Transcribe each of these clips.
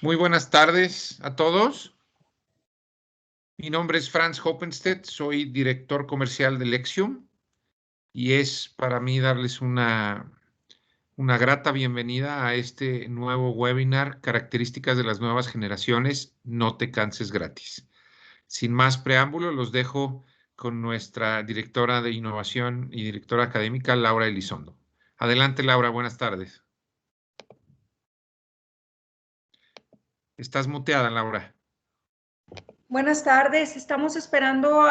Muy buenas tardes a todos. Mi nombre es Franz Hoppenstedt, soy director comercial de Lexium y es para mí darles una grata bienvenida a este nuevo webinar, Características de las nuevas generaciones, no te canses gratis. Sin más preámbulo, los dejo con nuestra directora de innovación y directora académica, Laura Elizondo. Adelante, Laura, buenas tardes. Estás muteada, Laura. Buenas tardes, estamos esperando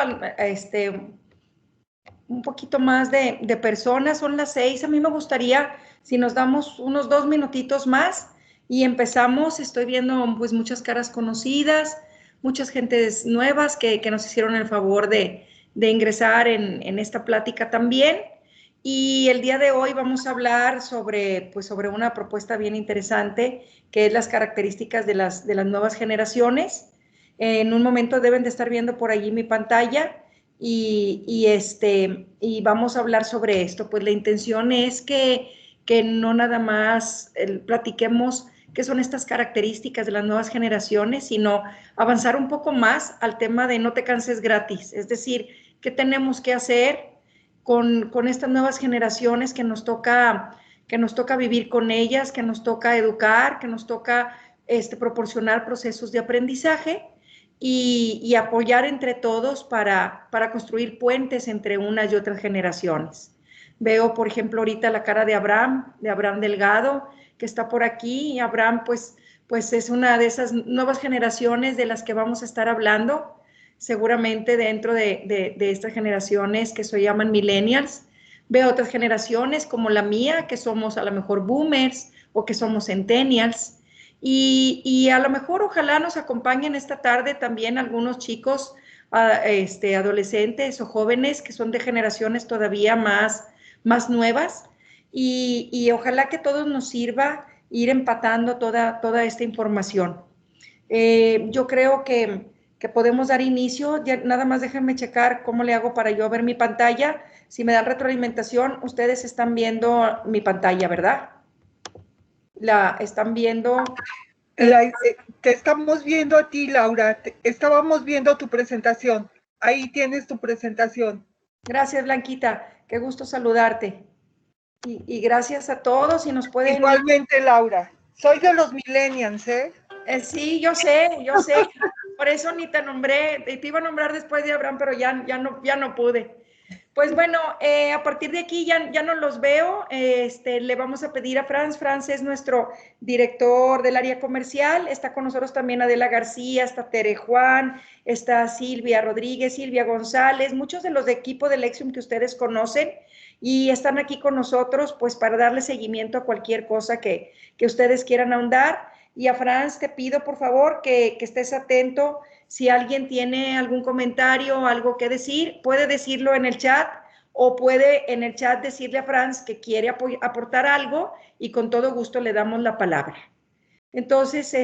un poquito más de personas, son las 6. A mí me gustaría si nos damos unos 2 minutitos más y empezamos. Estoy viendo pues muchas caras conocidas, muchas gentes nuevas que nos hicieron el favor de ingresar en esta plática también. Y el día de hoy vamos a hablar sobre una propuesta bien interesante, que es las características de las nuevas generaciones. En un momento deben de estar viendo por allí mi pantalla y vamos a hablar sobre esto. Pues la intención es que no nada más platiquemos qué son estas características de las nuevas generaciones, sino avanzar un poco más al tema de no te canses gratis. Es decir, qué tenemos que hacer con estas nuevas generaciones que nos toca vivir con ellas, que nos toca educar, que nos toca proporcionar procesos de aprendizaje y apoyar entre todos para construir puentes entre unas y otras generaciones. Veo, por ejemplo, ahorita la cara de Abraham Delgado, que está por aquí, y Abraham pues es una de esas nuevas generaciones de las que vamos a estar hablando, seguramente dentro de estas generaciones que se llaman millennials. Veo otras generaciones como la mía, que somos a lo mejor boomers o que somos centennials. Y a lo mejor ojalá nos acompañen esta tarde también algunos chicos, adolescentes o jóvenes que son de generaciones todavía más nuevas y ojalá que todos nos sirva ir empatando toda esta información. Yo creo que podemos dar inicio. Ya, nada más déjenme checar cómo le hago para yo ver mi pantalla. Si me dan retroalimentación, ustedes están viendo mi pantalla, ¿verdad? La están viendo. Te estamos viendo a ti, Laura. Estábamos viendo tu presentación. Ahí tienes tu presentación. Gracias, Blanquita. Qué gusto saludarte. Y gracias a todos. Y nos pueden... Igualmente, Laura. Soy de los millennials, ¿eh? Sí, yo sé. Por eso ni te nombré. Te iba a nombrar después de Abraham, pero ya no pude. Pues bueno, a partir de aquí ya no los veo. Le vamos a pedir a Franz. Franz es nuestro director del área comercial. Está con nosotros también Adela García, está Tere Juan, está Silvia Rodríguez, Silvia González, muchos de los de equipo de Lexium que ustedes conocen y están aquí con nosotros pues para darle seguimiento a cualquier cosa que ustedes quieran ahondar. Y a Franz te pido por favor que estés atento. Si alguien tiene algún comentario o algo que decir, puede decirlo en el chat o puede en el chat decirle a Franz que quiere aportar algo y con todo gusto le damos la palabra. Entonces,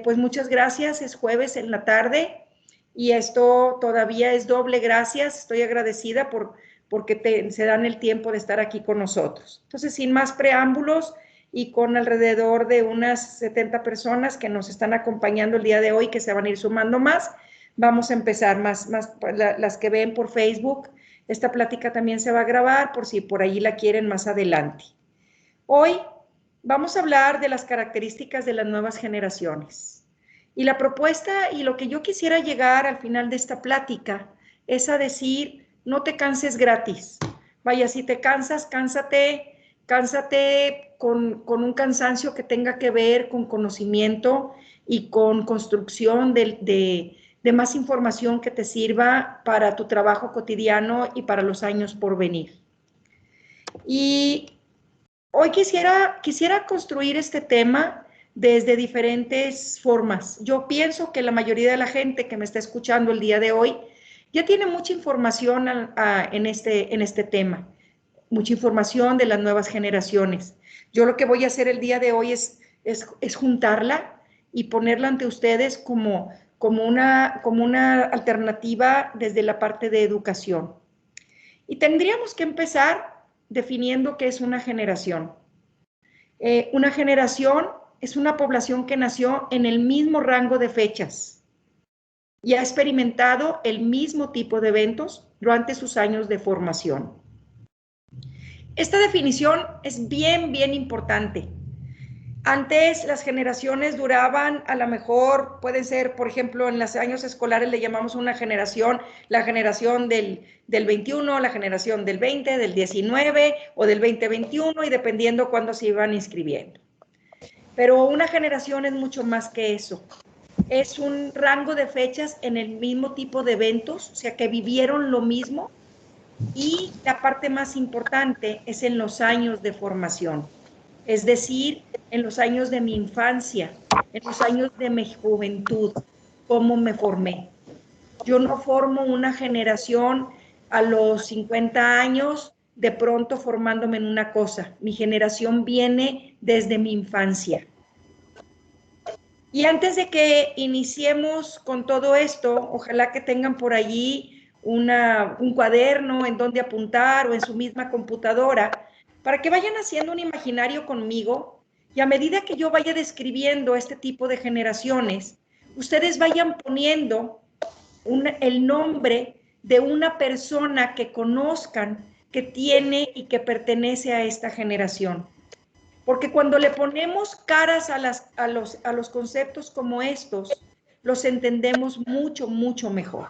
pues muchas gracias. Es jueves en la tarde y esto todavía es doble gracias. Estoy agradecida porque se dan el tiempo de estar aquí con nosotros. Entonces, sin más preámbulos, y con alrededor de unas 70 personas que nos están acompañando el día de hoy, que se van a ir sumando más. Vamos a empezar las que ven por Facebook. Esta plática también se va a grabar por si por ahí la quieren más adelante. Hoy vamos a hablar de las características de las nuevas generaciones. Y la propuesta y lo que yo quisiera llegar al final de esta plática es a decir, no te canses gratis. Vaya, si te cansas, cánsate con un cansancio que tenga que ver con conocimiento y con construcción de más información que te sirva para tu trabajo cotidiano y para los años por venir. Y hoy quisiera construir este tema desde diferentes formas. Yo pienso que la mayoría de la gente que me está escuchando el día de hoy ya tiene mucha información en este tema, mucha información de las nuevas generaciones. Yo lo que voy a hacer el día de hoy es juntarla y ponerla ante ustedes como una alternativa desde la parte de educación. Y tendríamos que empezar definiendo qué es una generación. Una generación es una población que nació en el mismo rango de fechas y ha experimentado el mismo tipo de eventos durante sus años de formación. Esta definición es bien importante. Antes las generaciones duraban, a lo mejor pueden ser, por ejemplo, en los años escolares le llamamos una generación, la generación del 21, la generación del 20, del 19 o del 2021 y dependiendo cuándo se iban inscribiendo. Pero una generación es mucho más que eso. Es un rango de fechas en el mismo tipo de eventos, o sea, que vivieron lo mismo. Y la parte más importante es en los años de formación, es decir, en los años de mi infancia, en los años de mi juventud, cómo me formé. Yo no formo una generación a los 50 años, de pronto formándome en una cosa. Mi generación viene desde mi infancia. Y antes de que iniciemos con todo esto, ojalá que tengan por allí un cuaderno en donde apuntar o en su misma computadora, para que vayan haciendo un imaginario conmigo y a medida que yo vaya describiendo este tipo de generaciones, ustedes vayan poniendo el nombre de una persona que conozcan que tiene y que pertenece a esta generación. Porque cuando le ponemos caras a los conceptos como estos, los entendemos mucho mejor.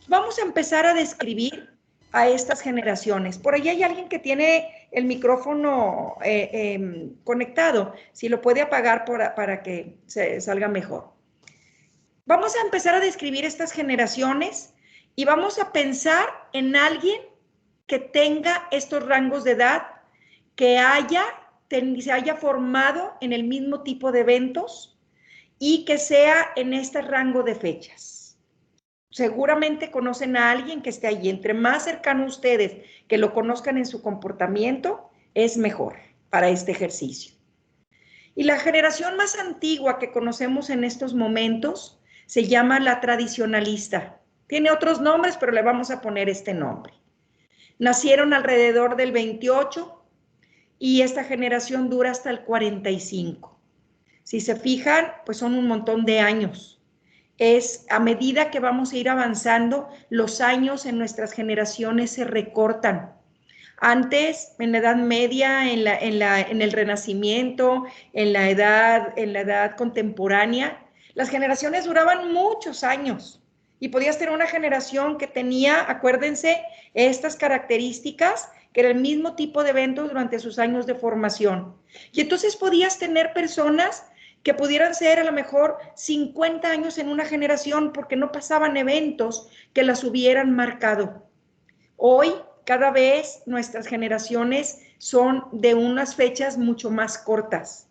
Vamos a empezar a describir a estas generaciones. Por ahí hay alguien que tiene el micrófono conectado. Si lo puede apagar para que se salga mejor. Vamos a empezar a describir estas generaciones y vamos a pensar en alguien que tenga estos rangos de edad, que se haya formado en el mismo tipo de eventos y que sea en este rango de fechas. Seguramente conocen a alguien que esté allí. Entre más cercano a ustedes que lo conozcan en su comportamiento, es mejor para este ejercicio. Y la generación más antigua que conocemos en estos momentos se llama la tradicionalista. Tiene otros nombres, pero le vamos a poner este nombre. Nacieron alrededor del 28 y esta generación dura hasta el 45. Si se fijan, pues son un montón de años. Es a medida que vamos a ir avanzando, los años en nuestras generaciones se recortan. Antes, en la Edad Media, en el Renacimiento, en la edad contemporánea, las generaciones duraban muchos años y podías tener una generación que tenía, acuérdense, estas características, que era el mismo tipo de eventos durante sus años de formación. Y entonces podías tener personas que pudieran ser a lo mejor 50 años en una generación porque no pasaban eventos que las hubieran marcado. Hoy, cada vez nuestras generaciones son de unas fechas mucho más cortas.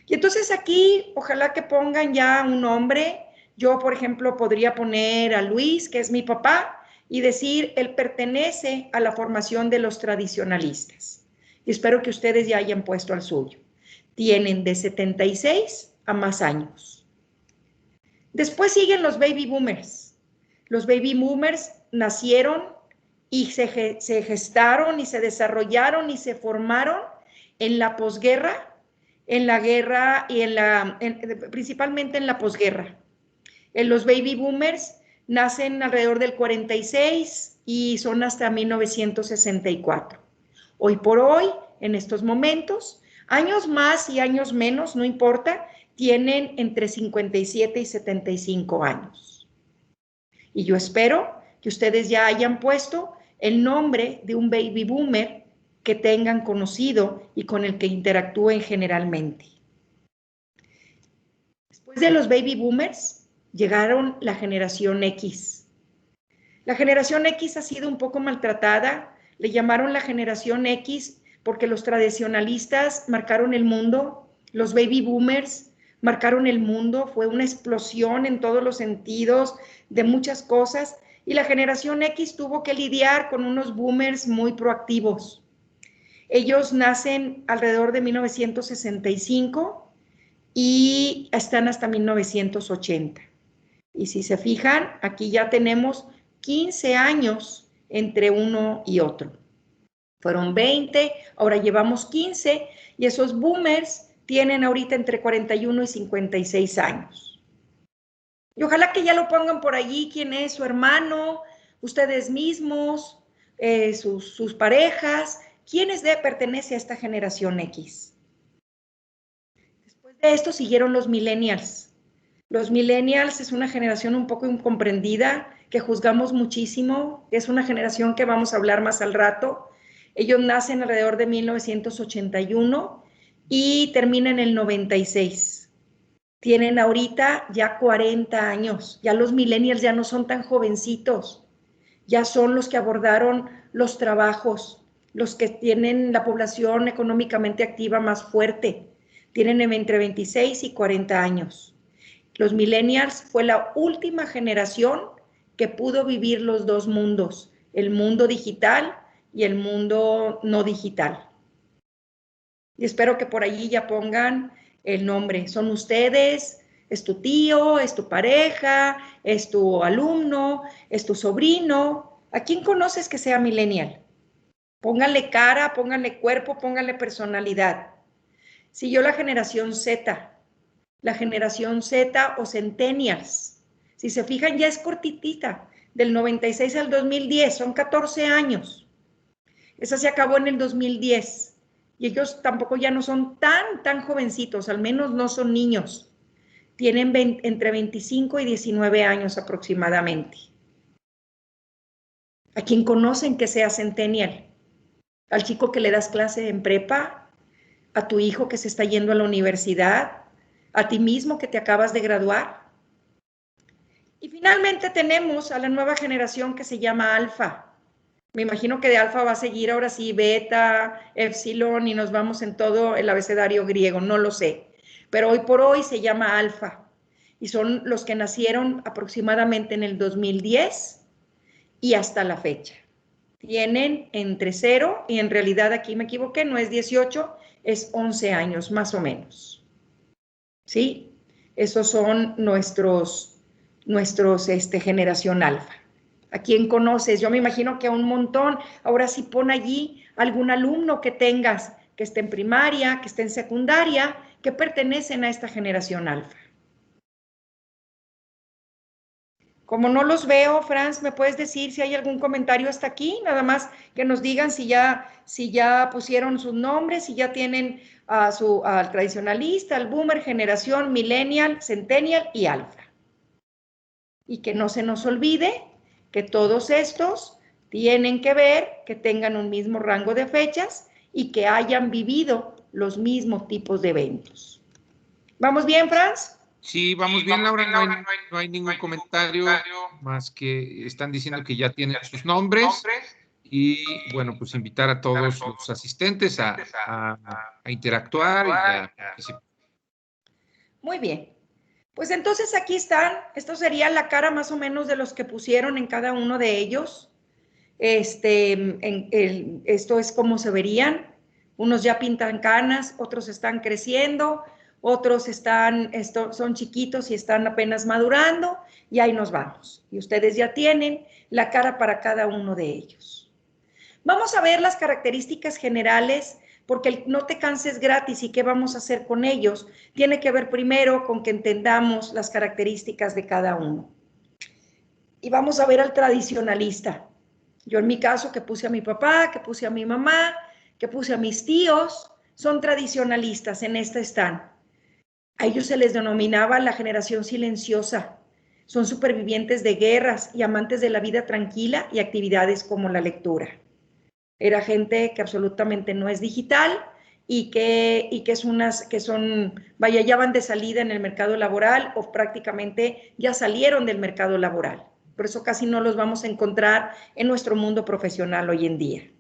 Y entonces aquí, ojalá que pongan ya un nombre. Yo, por ejemplo, podría poner a Luis, que es mi papá, y decir, él pertenece a la formación de los tradicionalistas. Y espero que ustedes ya hayan puesto al suyo. Tienen de 76 a más años. Después siguen los baby boomers. Los baby boomers nacieron y se gestaron y se desarrollaron y se formaron en la posguerra, en la guerra y principalmente en la posguerra. Los baby boomers nacen alrededor del 46 y son hasta 1964. Hoy por hoy, en estos momentos, años más y años menos, no importa, tienen entre 57 y 75 años. Y yo espero que ustedes ya hayan puesto el nombre de un baby boomer que tengan conocido y con el que interactúen generalmente. Después de los baby boomers, llegaron la generación X. La generación X ha sido un poco maltratada. Le llamaron la generación X porque los tradicionalistas marcaron el mundo, los baby boomers marcaron el mundo, fue una explosión en todos los sentidos de muchas cosas, y la generación X tuvo que lidiar con unos boomers muy proactivos. Ellos nacen alrededor de 1965 y están hasta 1980. Y si se fijan, aquí ya tenemos 15 años entre uno y otro. Fueron 20, ahora llevamos 15, y esos boomers tienen ahorita entre 41 y 56 años. Y ojalá que ya lo pongan por allí, quién es su hermano, ustedes mismos, sus parejas, quiénes pertenece a esta generación X. Después de esto siguieron los millennials. Los millennials es una generación un poco incomprendida, que juzgamos muchísimo, es una generación que vamos a hablar más al rato. Ellos nacen alrededor de 1981 y terminan en el 96. Tienen ahorita ya 40 años, ya los millennials ya no son tan jovencitos, ya son los que abordaron los trabajos, los que tienen la población económicamente activa más fuerte, tienen entre 26 y 40 años. Los millennials fue la última generación que pudo vivir los dos mundos, el mundo digital y el mundo no digital. Y espero que por allí ya pongan el nombre. Son ustedes, es tu tío, es tu pareja, es tu alumno, es tu sobrino. ¿A quién conoces que sea millennial? Pónganle cara, pónganle cuerpo, pónganle personalidad. Siguió la generación Z o centennials. Si se fijan, ya es cortitita, del 96 al 2010, son 14 años. Esa se acabó en el 2010. Y ellos tampoco ya no son tan jovencitos, al menos no son niños. Tienen entre 25 y 19 años aproximadamente. ¿A quién conocen que sea centennial? ¿Al chico que le das clase en prepa? ¿A tu hijo que se está yendo a la universidad? ¿A ti mismo que te acabas de graduar? Y finalmente tenemos a la nueva generación que se llama alfa. Me imagino que de alfa va a seguir ahora sí beta, epsilon y nos vamos en todo el abecedario griego, no lo sé. Pero hoy por hoy se llama alfa y son los que nacieron aproximadamente en el 2010 y hasta la fecha. Tienen entre 0 y en realidad aquí me equivoqué, no es 18, es 11 años más o menos. ¿Sí? Esos son nuestros generación alfa. ¿A quién conoces? Yo me imagino que a un montón. Ahora sí pon allí algún alumno que tengas, que esté en primaria, que esté en secundaria, que pertenecen a esta generación alfa. Como no los veo, Franz, ¿me puedes decir si hay algún comentario hasta aquí? Nada más que nos digan si ya pusieron sus nombres, si ya tienen al tradicionalista, al boomer, generación, millennial, centennial y alfa. Y que no se nos olvide que todos estos tienen que ver, que tengan un mismo rango de fechas y que hayan vivido los mismos tipos de eventos. ¿Vamos bien, Franz? Sí, vamos bien, Laura. No hay ningún comentario más que están diciendo que ya tienen sus nombres. Y bueno, pues invitar a todos los asistentes a interactuar y a participar. Muy bien. Pues entonces aquí están, esto sería la cara más o menos de los que pusieron en cada uno de ellos. Esto es como se verían. Unos ya pintan canas, otros están creciendo, otros son chiquitos y están apenas madurando, y ahí nos vamos. Y ustedes ya tienen la cara para cada uno de ellos. Vamos a ver las características generales, porque el no te canses gratis y qué vamos a hacer con ellos tiene que ver primero con que entendamos las características de cada uno. Y vamos a ver al tradicionalista. Yo en mi caso, que puse a mi papá, que puse a mi mamá, que puse a mis tíos, son tradicionalistas, en esta están. A ellos se les denominaba la generación silenciosa. Son supervivientes de guerras y amantes de la vida tranquila y actividades como la lectura. Era gente que absolutamente no es digital y que ya van de salida en el mercado laboral o prácticamente ya salieron del mercado laboral. Por eso casi no los vamos a encontrar en nuestro mundo profesional hoy en día.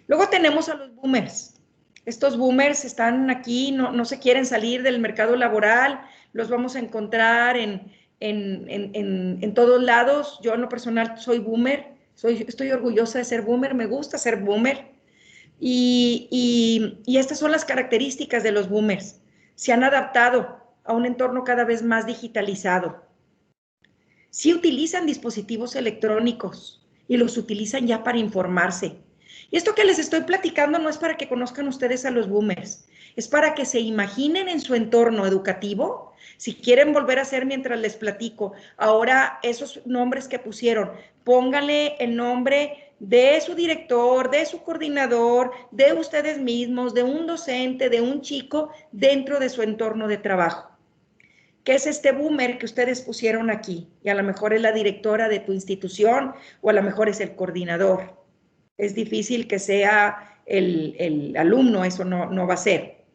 Luego tenemos a los boomers. Estos boomers están aquí, no se quieren salir del mercado laboral, los vamos a encontrar en todos lados. Yo en lo personal soy boomer. Estoy orgullosa de ser boomer, me gusta ser boomer. Y estas son las características de los boomers. Se han adaptado a un entorno cada vez más digitalizado. Sí utilizan dispositivos electrónicos y los utilizan ya para informarse. Y esto que les estoy platicando no es para que conozcan ustedes a los boomers, Es para que se imaginen en su entorno educativo. Si quieren volver a hacer mientras les platico, ahora esos nombres que pusieron, pónganle el nombre de su director, de su coordinador, de ustedes mismos, de un docente, de un chico dentro de su entorno de trabajo. ¿Qué es este boomer que ustedes pusieron aquí? Y a lo mejor es la directora de tu institución o a lo mejor es el coordinador. Es difícil que sea el alumno, eso no va a ser.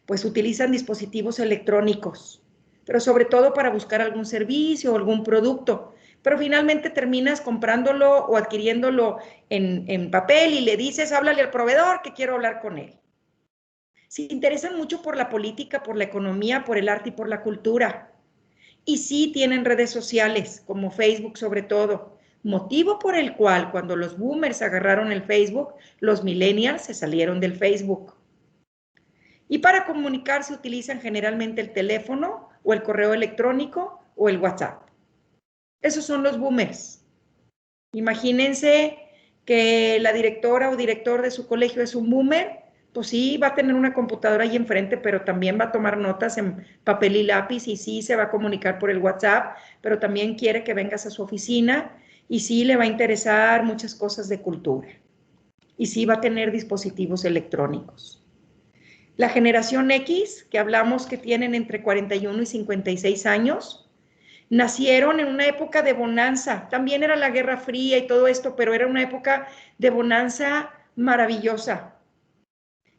Pues utilizan dispositivos electrónicos, pero sobre todo para buscar algún servicio o algún producto. Pero finalmente terminas comprándolo o adquiriéndolo en papel y le dices, háblale al proveedor que quiero hablar con él. Se interesan mucho por la política, por la economía, por el arte y por la cultura. Y sí tienen redes sociales, como Facebook sobre todo, motivo por el cual cuando los boomers agarraron el Facebook, los millennials se salieron del Facebook. Y para comunicarse utilizan generalmente el teléfono o el correo electrónico o el WhatsApp. Esos son los boomers. Imagínense que la directora o director de su colegio es un boomer, pues sí, va a tener una computadora ahí enfrente, pero también va a tomar notas en papel y lápiz y sí se va a comunicar por el WhatsApp, pero también quiere que vengas a su oficina y sí le va a interesar muchas cosas de cultura. Y sí va a tener dispositivos electrónicos. La generación X, que hablamos que tienen entre 41 y 56 años, nacieron en una época de bonanza. También era la Guerra Fría y todo esto, pero era una época de bonanza maravillosa,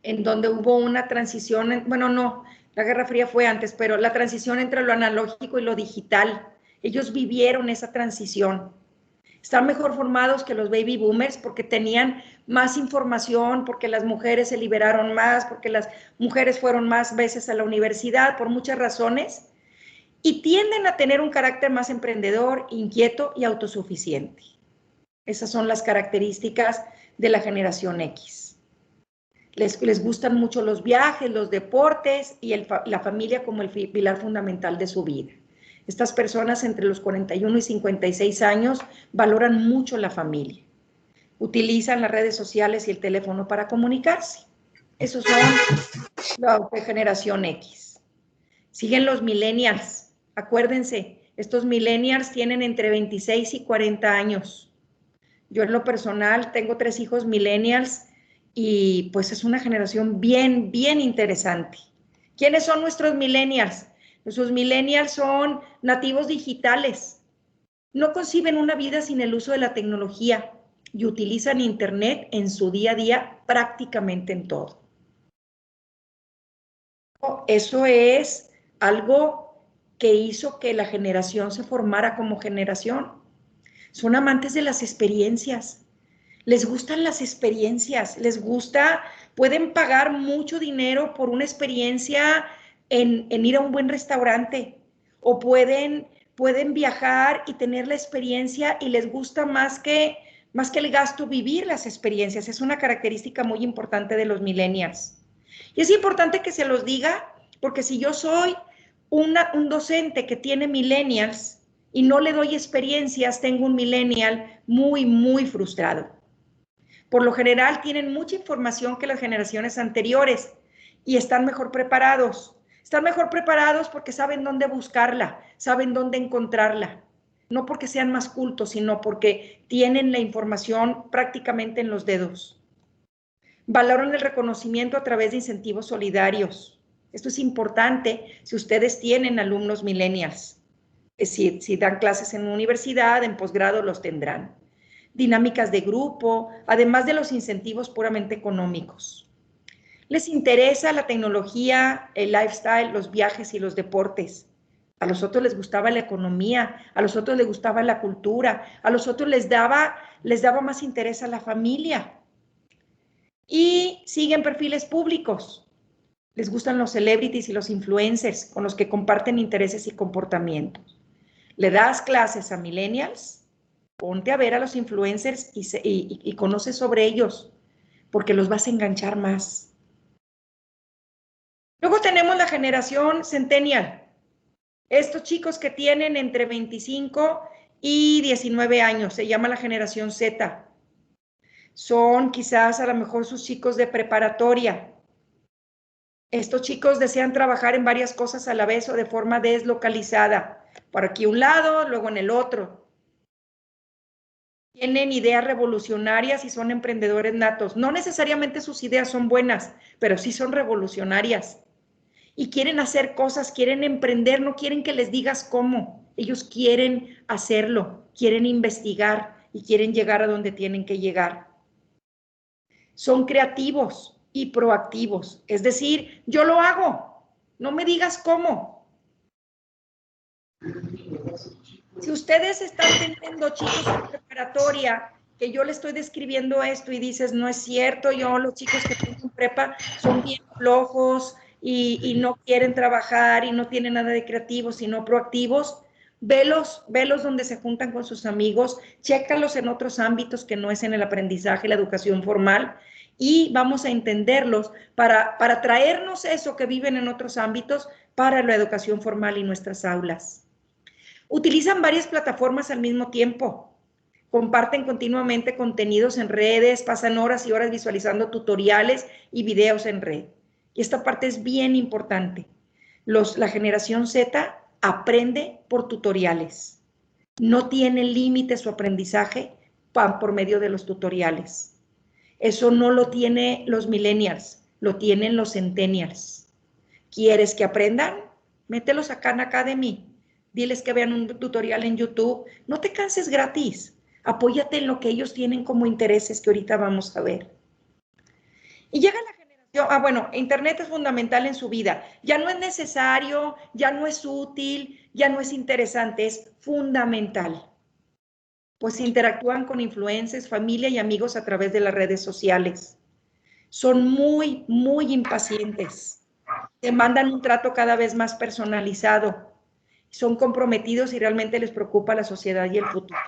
en donde hubo una transición, bueno, no, la Guerra Fría fue antes, pero la transición entre lo analógico y lo digital. Ellos vivieron esa transición. Están mejor formados que los baby boomers porque tenían más información, porque las mujeres se liberaron más, porque las mujeres fueron más veces a la universidad, por muchas razones, y tienden a tener un carácter más emprendedor, inquieto y autosuficiente. Esas son las características de la generación X. Les gustan mucho los viajes, los deportes y la familia como el pilar fundamental de su vida. Estas personas entre los 41 y 56 años valoran mucho la familia. Utilizan las redes sociales y el teléfono para comunicarse. Esos son los de generación X. Siguen los millennials. Acuérdense, estos millennials tienen entre 26 y 40 años. Yo en lo personal tengo 3 hijos millennials y pues es una generación bien interesante. ¿Quiénes son nuestros millennials? Nuestros millennials son nativos digitales. No conciben una vida sin el uso de la tecnología y utilizan Internet en su día a día prácticamente en todo. Eso es algo que hizo que la generación se formara como generación. Son amantes de las experiencias. Les gustan las experiencias, les gusta, pueden pagar mucho dinero por una experiencia en ir a un buen restaurante o pueden viajar y tener la experiencia y les gusta más que el gasto vivir las experiencias. Es una característica muy importante de los millennials. Y es importante que se los diga porque si yo soy un docente que tiene millennials y no le doy experiencias, tengo un millennial muy frustrado. Por lo general tienen mucha información que las generaciones anteriores y están mejor preparados. Están mejor preparados porque saben dónde buscarla, saben dónde encontrarla. No porque sean más cultos, sino porque tienen la información prácticamente en los dedos. Valoran el reconocimiento a través de incentivos solidarios. Esto es importante si ustedes tienen alumnos millennials. Si dan clases en universidad, en posgrado los tendrán. Dinámicas de grupo, además de los incentivos puramente económicos. Les interesa la tecnología, el lifestyle, los viajes y los deportes. A los otros les gustaba la economía, a los otros les gustaba la cultura, a los otros les daba más interés a la familia. Y siguen perfiles públicos. Les gustan los celebrities y los influencers con los que comparten intereses y comportamientos. ¿Le das clases a millennials? Ponte a ver a los influencers y conoce sobre ellos, porque los vas a enganchar más. Luego tenemos la generación centennial. Estos chicos que tienen entre 25 y 19 años, se llama la generación Z. Son quizás a lo mejor sus chicos de preparatoria. Estos chicos desean trabajar en varias cosas a la vez o de forma deslocalizada. Por aquí un lado, luego en el otro. Tienen ideas revolucionarias y son emprendedores natos. No necesariamente sus ideas son buenas, pero sí son revolucionarias. Y quieren hacer cosas, quieren emprender, no quieren que les digas cómo. Ellos quieren hacerlo, quieren investigar y quieren llegar a donde tienen que llegar. Son creativos y proactivos. Es decir, yo lo hago, no me digas cómo. Si ustedes están teniendo chicos en preparatoria, que yo le estoy describiendo esto y dices, no es cierto, yo los chicos que tengo en prepa son bien flojos y no quieren trabajar y no tienen nada de creativos, sino proactivos, velos donde se juntan con sus amigos, chécalos en otros ámbitos que no es en el aprendizaje, la educación formal, y vamos a entenderlos para traernos eso que viven en otros ámbitos para la educación formal y nuestras aulas. Utilizan varias plataformas al mismo tiempo. Comparten continuamente contenidos en redes, pasan horas y horas visualizando tutoriales y videos en red. Y esta parte es bien importante. La generación Z aprende por tutoriales. No tiene límite su aprendizaje por medio de los tutoriales. Eso no lo tienen los millennials, lo tienen los centennials. ¿Quieres que aprendan? Mételos a Khan Academy. Diles que vean un tutorial en YouTube. No te canses gratis. Apóyate en lo que ellos tienen como intereses que ahorita vamos a ver. Y llega la generación, bueno, Internet es fundamental en su vida. Ya no es necesario, ya no es útil, ya no es interesante, es fundamental. Pues interactúan con influencers, familia y amigos a través de las redes sociales. Son muy, muy impacientes. Demandan un trato cada vez más personalizado. Son comprometidos y realmente les preocupa la sociedad y el futuro.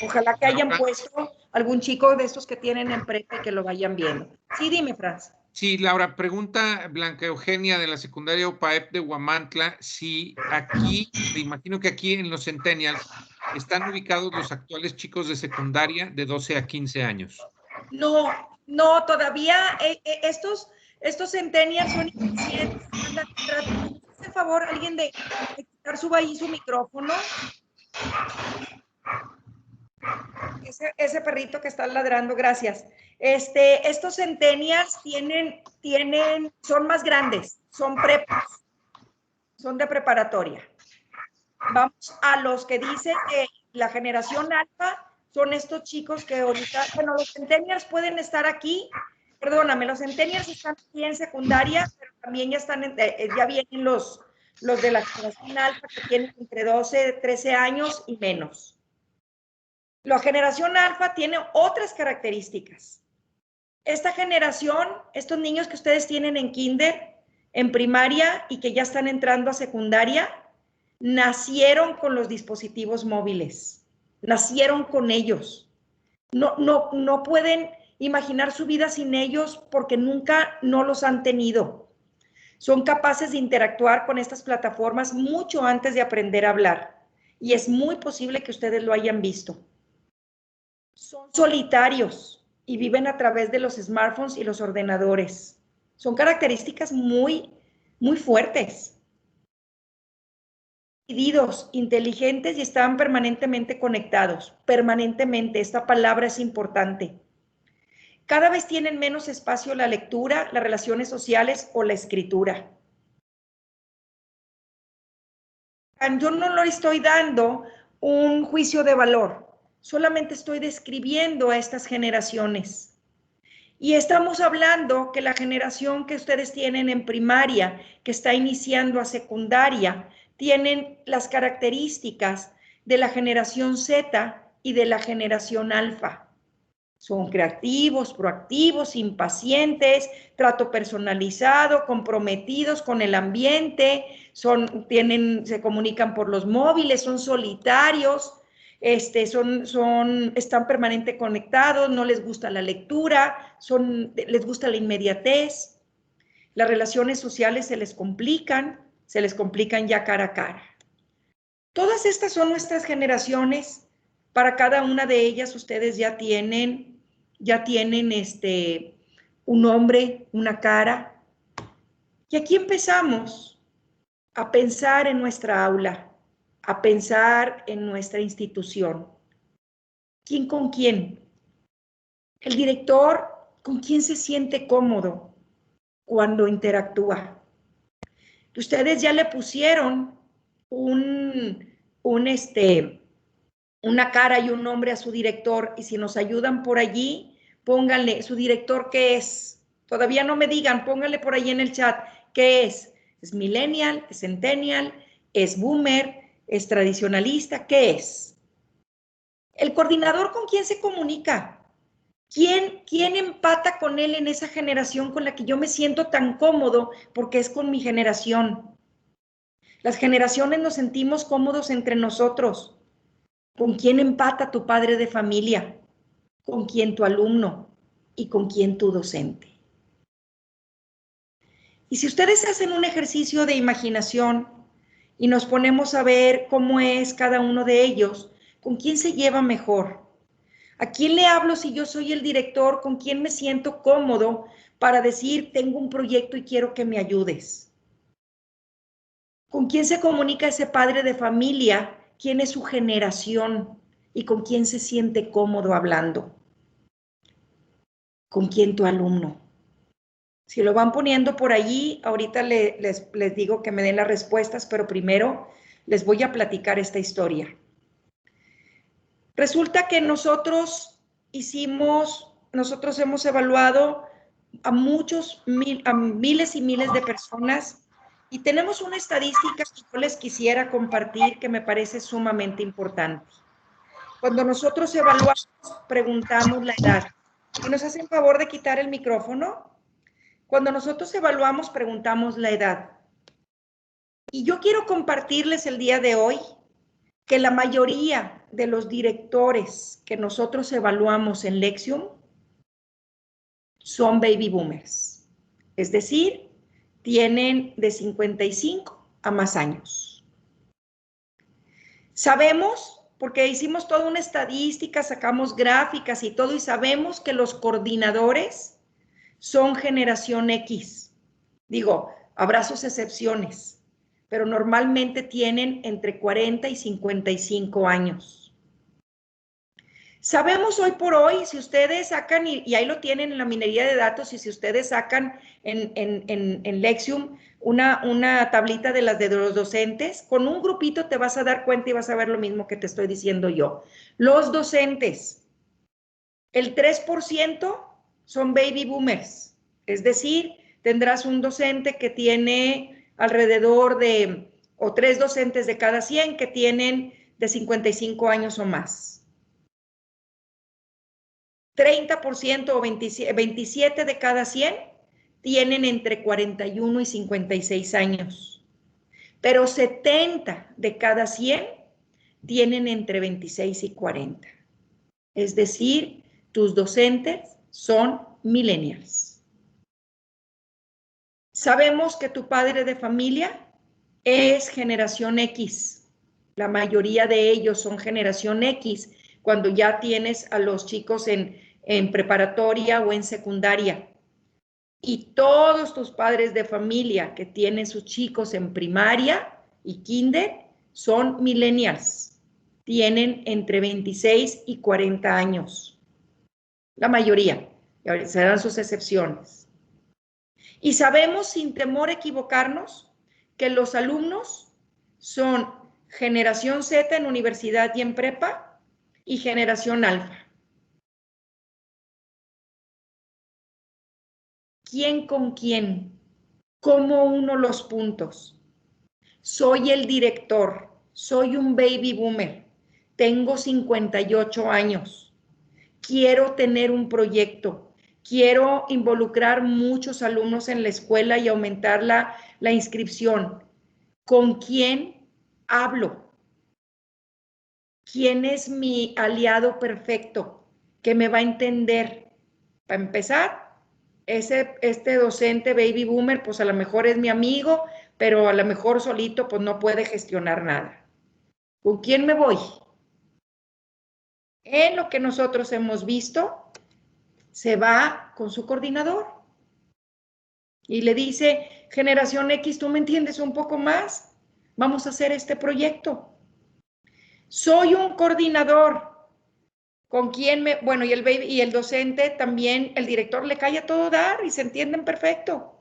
Ojalá que hayan puesto algún chico de estos que tienen en prepa y que lo vayan viendo. Sí, dime, Franz. Sí, Laura, pregunta Blanca Eugenia de la secundaria UPAEP de Huamantla, si aquí, me imagino que aquí en los Centennials están ubicados los actuales chicos de secundaria de 12 a 15 años. No, no, todavía estos centennials son impacientes. Por favor, alguien de quitar ahí su micrófono. Ese perrito que está ladrando, gracias. Estos centennials son más grandes, son prepas, son de preparatoria. Vamos a los que dicen que la generación alfa son estos chicos que ahorita, bueno, los centennials pueden estar aquí, perdóname, los centennials están aquí en secundaria, pero también ya están, ya vienen los de la generación alfa que tienen entre 12, 13 años y menos. La generación alfa tiene otras características. Esta generación, estos niños que ustedes tienen en kinder, en primaria y que ya están entrando a secundaria, nacieron con los dispositivos móviles, nacieron con ellos. No pueden imaginar su vida sin ellos porque nunca no los han tenido. Son capaces de interactuar con estas plataformas mucho antes de aprender a hablar. Y es muy posible que ustedes lo hayan visto. Son solitarios y viven a través de los smartphones y los ordenadores. Son características muy, muy fuertes. Inteligentes y están permanentemente conectados. Permanentemente, esta palabra es importante. Cada vez tienen menos espacio la lectura, las relaciones sociales o la escritura. Yo no le estoy dando un juicio de valor, solamente estoy describiendo a estas generaciones. Y estamos hablando que la generación que ustedes tienen en primaria, que está iniciando a secundaria, tienen las características de la generación Z y de la generación alfa. Son creativos, proactivos, impacientes, trato personalizado, comprometidos con el ambiente, se comunican por los móviles, son solitarios, están permanentemente conectados, no les gusta la lectura, les gusta la inmediatez, las relaciones sociales se les complican ya cara a cara. Todas estas son nuestras generaciones. Para cada una de ellas ustedes ya tienen un nombre, una cara. Y aquí empezamos a pensar en nuestra aula, a pensar en nuestra institución. ¿Quién con quién? El director, ¿con quién se siente cómodo cuando interactúa? Ustedes ya le pusieron una cara y un nombre a su director, y si nos ayudan por allí, pónganle su director, ¿qué es? Todavía no me digan, pónganle por allí en el chat, ¿qué es? ¿Es millennial? ¿Es centennial? ¿Es boomer? ¿Es tradicionalista? ¿Qué es? El coordinador, ¿con quién se comunica? ¿Quién empata con él en esa generación con la que yo me siento tan cómodo porque es con mi generación? Las generaciones nos sentimos cómodos entre nosotros. ¿Con quién empata tu padre de familia? ¿Con quién tu alumno? ¿Y con quién tu docente? Y si ustedes hacen un ejercicio de imaginación y nos ponemos a ver cómo es cada uno de ellos, ¿con quién se lleva mejor? ¿A quién le hablo si yo soy el director? ¿Con quién me siento cómodo para decir, tengo un proyecto y quiero que me ayudes? ¿Con quién se comunica ese padre de familia? ¿Quién es su generación? ¿Y con quién se siente cómodo hablando? ¿Con quién tu alumno? Si lo van poniendo por allí, ahorita les digo que me den las respuestas, pero primero les voy a platicar esta historia. Resulta que nosotros hemos evaluado a miles y miles de personas, y tenemos una estadística que yo les quisiera compartir que me parece sumamente importante. Cuando nosotros evaluamos, preguntamos la edad. ¿Y nos hacen favor de quitar el micrófono? Cuando nosotros evaluamos, preguntamos la edad. Y yo quiero compartirles el día de hoy que la mayoría de los directores que nosotros evaluamos en Lexium son baby boomers. Es decir, tienen de 55 a más años. Sabemos, porque hicimos toda una estadística, sacamos gráficas y todo, y sabemos que los coordinadores son generación X. Digo, habrá sus excepciones, pero normalmente tienen entre 40 y 55 años. Sabemos hoy por hoy, si ustedes sacan, y ahí lo tienen en la minería de datos, y si ustedes sacan en Lexium una tablita de las de los docentes, con un grupito te vas a dar cuenta y vas a ver lo mismo que te estoy diciendo yo. Los docentes, el 3% son baby boomers, es decir, tendrás un docente que tiene alrededor de, o 3 docentes de cada 100 que tienen de 55 años o más. 30% o 27 de cada 100 tienen entre 41 y 56 años, pero 70 de cada 100 tienen entre 26 y 40. Es decir, tus docentes son millennials. Sabemos que tu padre de familia es generación X. La mayoría de ellos son generación X cuando ya tienes a los chicos en preparatoria o en secundaria. Y todos tus padres de familia que tienen sus chicos en primaria y kinder son millennials. Tienen entre 26 y 40 años. La mayoría. Y ahora serán sus excepciones. Y sabemos, sin temor a equivocarnos, que los alumnos son generación Z en universidad y en prepa y generación alfa. ¿Quién con quién? ¿Cómo uno los puntos? Soy el director, soy un baby boomer, tengo 58 años, quiero tener un proyecto, quiero involucrar muchos alumnos en la escuela y aumentar la inscripción. ¿Con quién hablo? ¿Quién es mi aliado perfecto que me va a entender? Para empezar, este docente baby boomer, pues a lo mejor es mi amigo, pero a lo mejor solito pues no puede gestionar nada. ¿Con quién me voy? En lo que nosotros hemos visto, se va con su coordinador. y le dice, generación X, ¿tú me entiendes un poco más? Vamos a hacer este proyecto. Soy un coordinador. ¿Con quién me...? Bueno, y el baby y el docente también, el director le cae a todo dar y se entienden perfecto.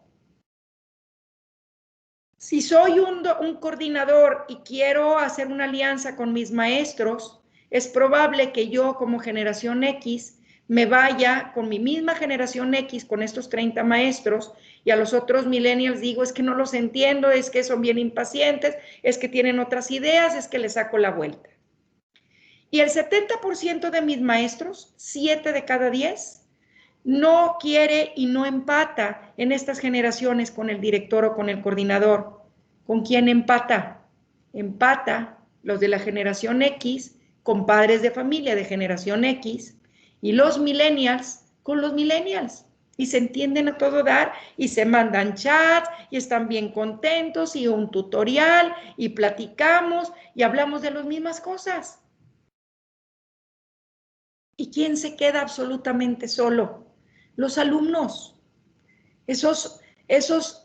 Si soy un coordinador y quiero hacer una alianza con mis maestros, es probable que yo como generación X me vaya con mi misma generación X, con estos 30 maestros, y a los otros millennials digo, es que no los entiendo, es que son bien impacientes, es que tienen otras ideas, es que les saco la vuelta. Y el 70% de mis maestros, 7 de cada 10, no quiere y no empata en estas generaciones con el director o con el coordinador. ¿Con quién empata? Empata los de la generación X con padres de familia de generación X y los millennials con los millennials. Y se entienden a todo dar y se mandan chats y están bien contentos y un tutorial y platicamos y hablamos de las mismas cosas. ¿Y quién se queda absolutamente solo? Los alumnos. Esos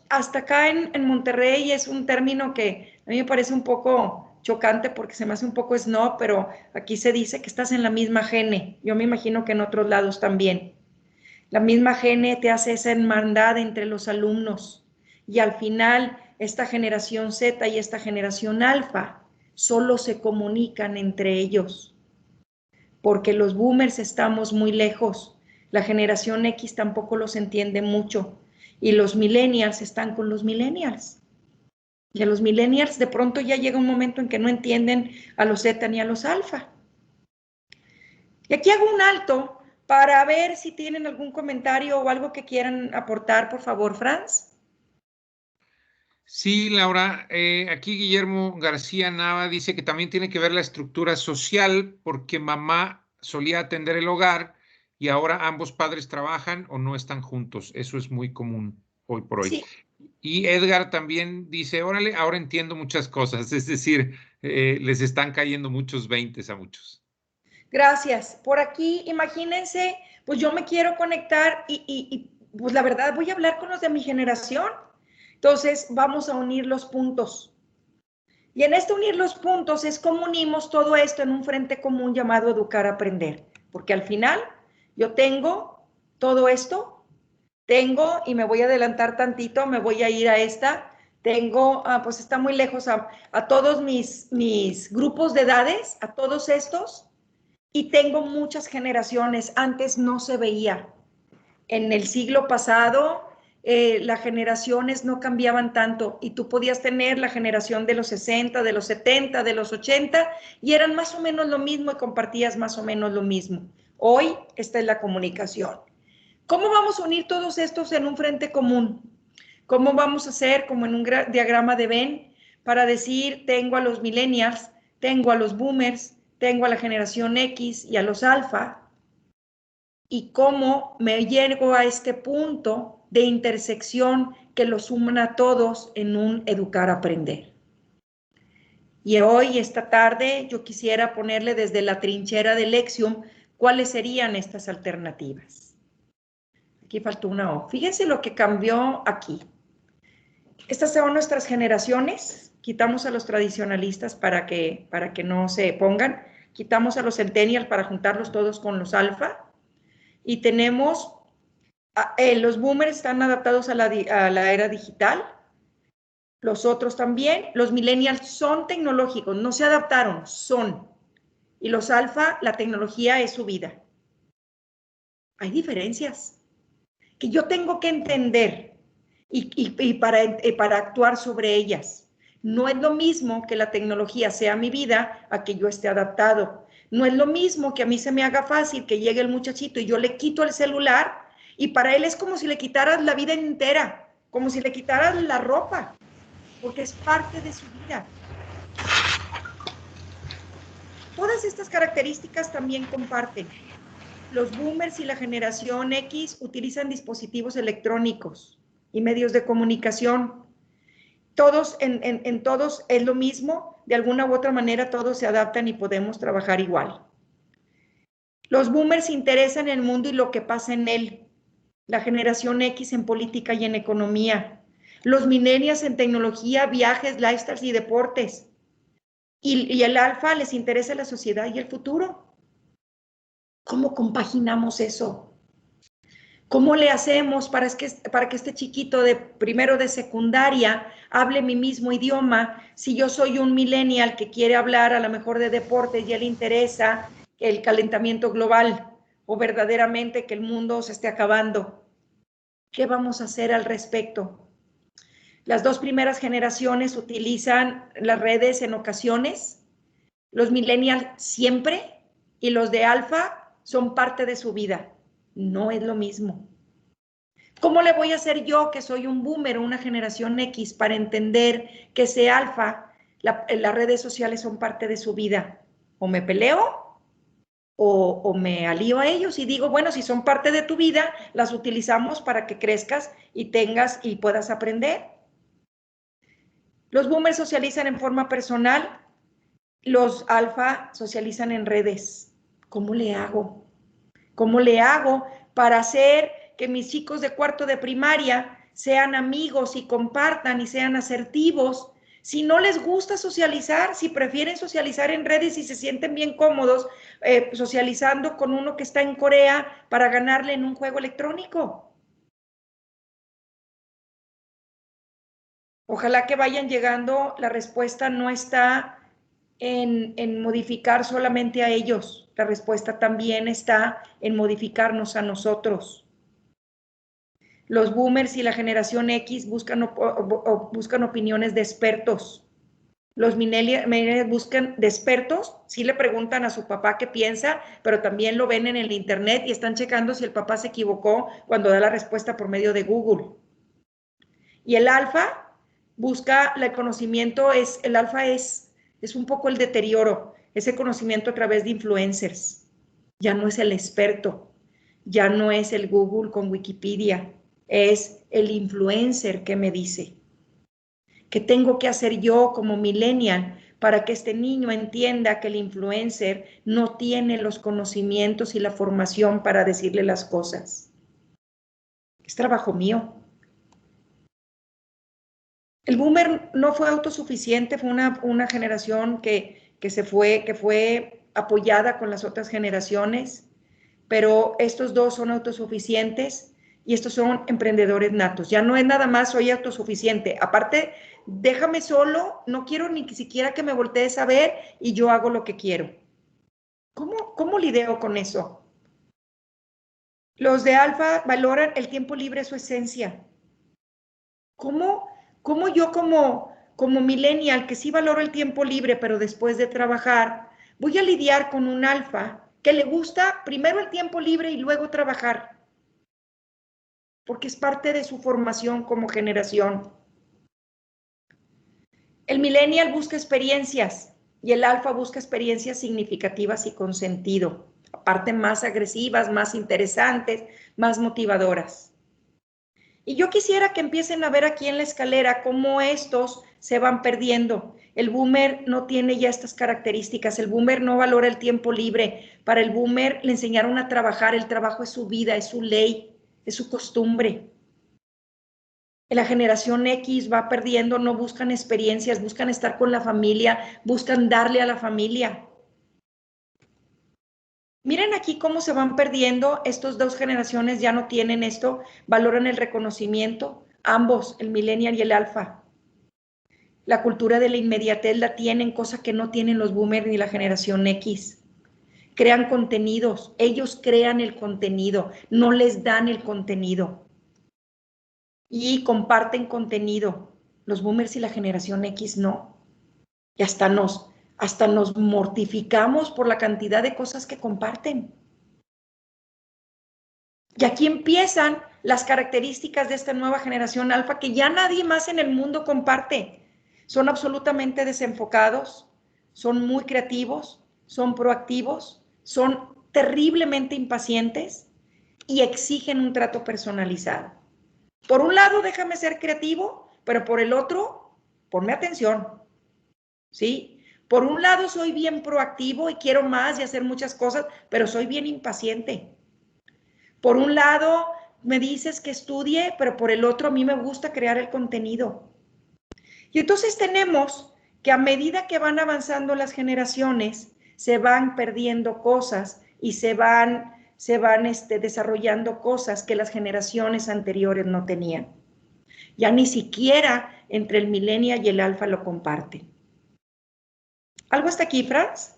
hasta acá en Monterrey es un término que a mí me parece un poco chocante porque se me hace un poco snob, pero aquí se dice que estás en la misma gene. Yo me imagino que en otros lados también. La misma gene te hace esa hermandad entre los alumnos. Y al final, esta generación Z y esta generación alfa solo se comunican entre ellos. Porque los boomers estamos muy lejos. La generación X tampoco los entiende mucho. Y los millennials están con los millennials. Y a los millennials de pronto ya llega un momento en que no entienden a los Z ni a los alfa. Y aquí hago un alto para ver si tienen algún comentario o algo que quieran aportar, por favor, Franz. Sí, Laura, aquí Guillermo García Nava dice que también tiene que ver la estructura social porque mamá solía atender el hogar y ahora ambos padres trabajan o no están juntos. Eso es muy común hoy por hoy. Sí. Y Edgar también dice, órale, ahora entiendo muchas cosas, es decir, les están cayendo muchos veintes a muchos. Gracias. Por aquí, imagínense, pues yo me quiero conectar y pues la verdad voy a hablar con los de mi generación. Entonces vamos a unir los puntos. Y en este unir los puntos es como unimos todo esto en un frente común llamado educar, aprender. Porque al final yo tengo todo esto, y me voy a adelantar tantito, me voy a ir a esta, pues está muy lejos a todos mis grupos de edades, a todos estos, y tengo muchas generaciones. Antes no se veía. En el siglo pasado, las generaciones no cambiaban tanto y tú podías tener la generación de los 60, de los 70, de los 80 y eran más o menos lo mismo y compartías más o menos lo mismo. Hoy esta es la comunicación. ¿Cómo vamos a unir todos estos en un frente común? ¿Cómo vamos a hacer como en un diagrama de Venn para decir tengo a los millennials, tengo a los boomers, tengo a la generación X y a los alfa? Y cómo me llego a este punto de intersección que los una a todos en un educar, aprender. Y hoy, esta tarde, yo quisiera ponerle desde la trinchera de Lexium cuáles serían estas alternativas. Aquí faltó una O. Fíjense lo que cambió aquí. Estas son nuestras generaciones. Quitamos a los tradicionalistas para que no se pongan. Quitamos a los centennials para juntarlos todos con los alfa. Y tenemos, los boomers están adaptados a la era digital, los otros también, los millennials son tecnológicos, no se adaptaron, son. Y los alfa, la tecnología es su vida. Hay diferencias que yo tengo que entender y para actuar sobre ellas. No es lo mismo que la tecnología sea mi vida a que yo esté adaptado. No es lo mismo que a mí se me haga fácil que llegue el muchachito y yo le quito el celular y para él es como si le quitaras la vida entera, como si le quitaras la ropa, porque es parte de su vida. Todas estas características también comparten. Los boomers y la generación X utilizan dispositivos electrónicos y medios de comunicación. Todos, en todos es lo mismo, de alguna u otra manera todos se adaptan y podemos trabajar igual. Los boomers se interesan en el mundo y lo que pasa en él. la generación X en política y en economía, los millennials en tecnología, viajes, lifestyles y deportes. Y el alfa les interesa la sociedad y el futuro. ¿Cómo compaginamos eso? ¿Cómo le hacemos para que este chiquito de primero de secundaria hable mi mismo idioma si yo soy un millennial que quiere hablar a lo mejor de deportes y a él le interesa el calentamiento global o verdaderamente que el mundo se esté acabando? ¿Qué vamos a hacer al respecto? Las dos primeras generaciones utilizan las redes en ocasiones, los millennials siempre, y los de alfa son parte de su vida. No es lo mismo. ¿Cómo le voy a hacer yo, que soy un boomer o una generación X, para entender que ese alfa, las redes sociales son parte de su vida? O me peleo o me alío a ellos y digo, bueno, si son parte de tu vida, las utilizamos para que crezcas y tengas y puedas aprender. Los boomers socializan en forma personal, los alfa socializan en redes. ¿Cómo le hago? ¿Cómo le hago para hacer que mis chicos de cuarto de primaria sean amigos y compartan y sean asertivos? Si no les gusta socializar, si prefieren socializar en redes y se sienten bien cómodos socializando con uno que está en Corea para ganarle en un juego electrónico. Ojalá que vayan llegando. La respuesta no está en modificar solamente a ellos. La respuesta también está en modificarnos a nosotros. Los boomers y la generación X buscan opiniones de expertos. Los millennials buscan de expertos, sí le preguntan a su papá qué piensa, pero también lo ven en el internet y están checando si el papá se equivocó cuando da la respuesta por medio de Google. Y el alfa busca el conocimiento, el alfa es un poco el deterioro, ese conocimiento a través de influencers. Ya no es el experto, ya no es el Google con Wikipedia, es el influencer que me dice. ¿Qué tengo que hacer yo como millennial para que este niño entienda que el influencer no tiene los conocimientos y la formación para decirle las cosas? Es trabajo mío. El boomer no fue autosuficiente, fue una generación que fue apoyada con las otras generaciones, pero estos dos son autosuficientes y estos son emprendedores natos. Ya no es nada más soy autosuficiente. Aparte, déjame solo, no quiero ni siquiera que me voltees a ver y yo hago lo que quiero. ¿Cómo lidio con eso? Los de alfa valoran el tiempo libre, su esencia. ¿Cómo yo como millennial, que sí valoro el tiempo libre, pero después de trabajar, voy a lidiar con un alfa que le gusta primero el tiempo libre y luego trabajar? Porque es parte de su formación como generación. El millennial busca experiencias y el alfa busca experiencias significativas y con sentido, aparte más agresivas, más interesantes, más motivadoras. Y yo quisiera que empiecen a ver aquí en la escalera cómo estos se van perdiendo. El boomer no tiene ya estas características, el boomer no valora el tiempo libre. Para el boomer le enseñaron a trabajar, el trabajo es su vida, es su ley, es su costumbre. La generación X va perdiendo, no buscan experiencias, buscan estar con la familia, buscan darle a la familia. Miren aquí cómo se van perdiendo, estas dos generaciones ya no tienen esto, valoran el reconocimiento, ambos, el millennial y el alfa. La cultura de la inmediatez la tienen, cosa que no tienen los boomers ni la generación X. Crean contenidos, ellos crean el contenido, no les dan el contenido. Y comparten contenido. Los boomers y la generación X no. Y hasta nos mortificamos por la cantidad de cosas que comparten. Y aquí empiezan las características de esta nueva generación alfa que ya nadie más en el mundo comparte. Son absolutamente desenfocados, son muy creativos, son proactivos, son terriblemente impacientes y exigen un trato personalizado. Por un lado, déjame ser creativo, pero por el otro, ponme atención, ¿sí? Por un lado, soy bien proactivo y quiero más y hacer muchas cosas, pero soy bien impaciente. Por un lado, me dices que estudie, pero por el otro a mí me gusta crear el contenido. Y entonces tenemos que a medida que van avanzando las generaciones, se van perdiendo cosas y se van desarrollando cosas que las generaciones anteriores no tenían. Ya ni siquiera entre el millennial y el alfa lo comparten. ¿Algo hasta aquí, Franz?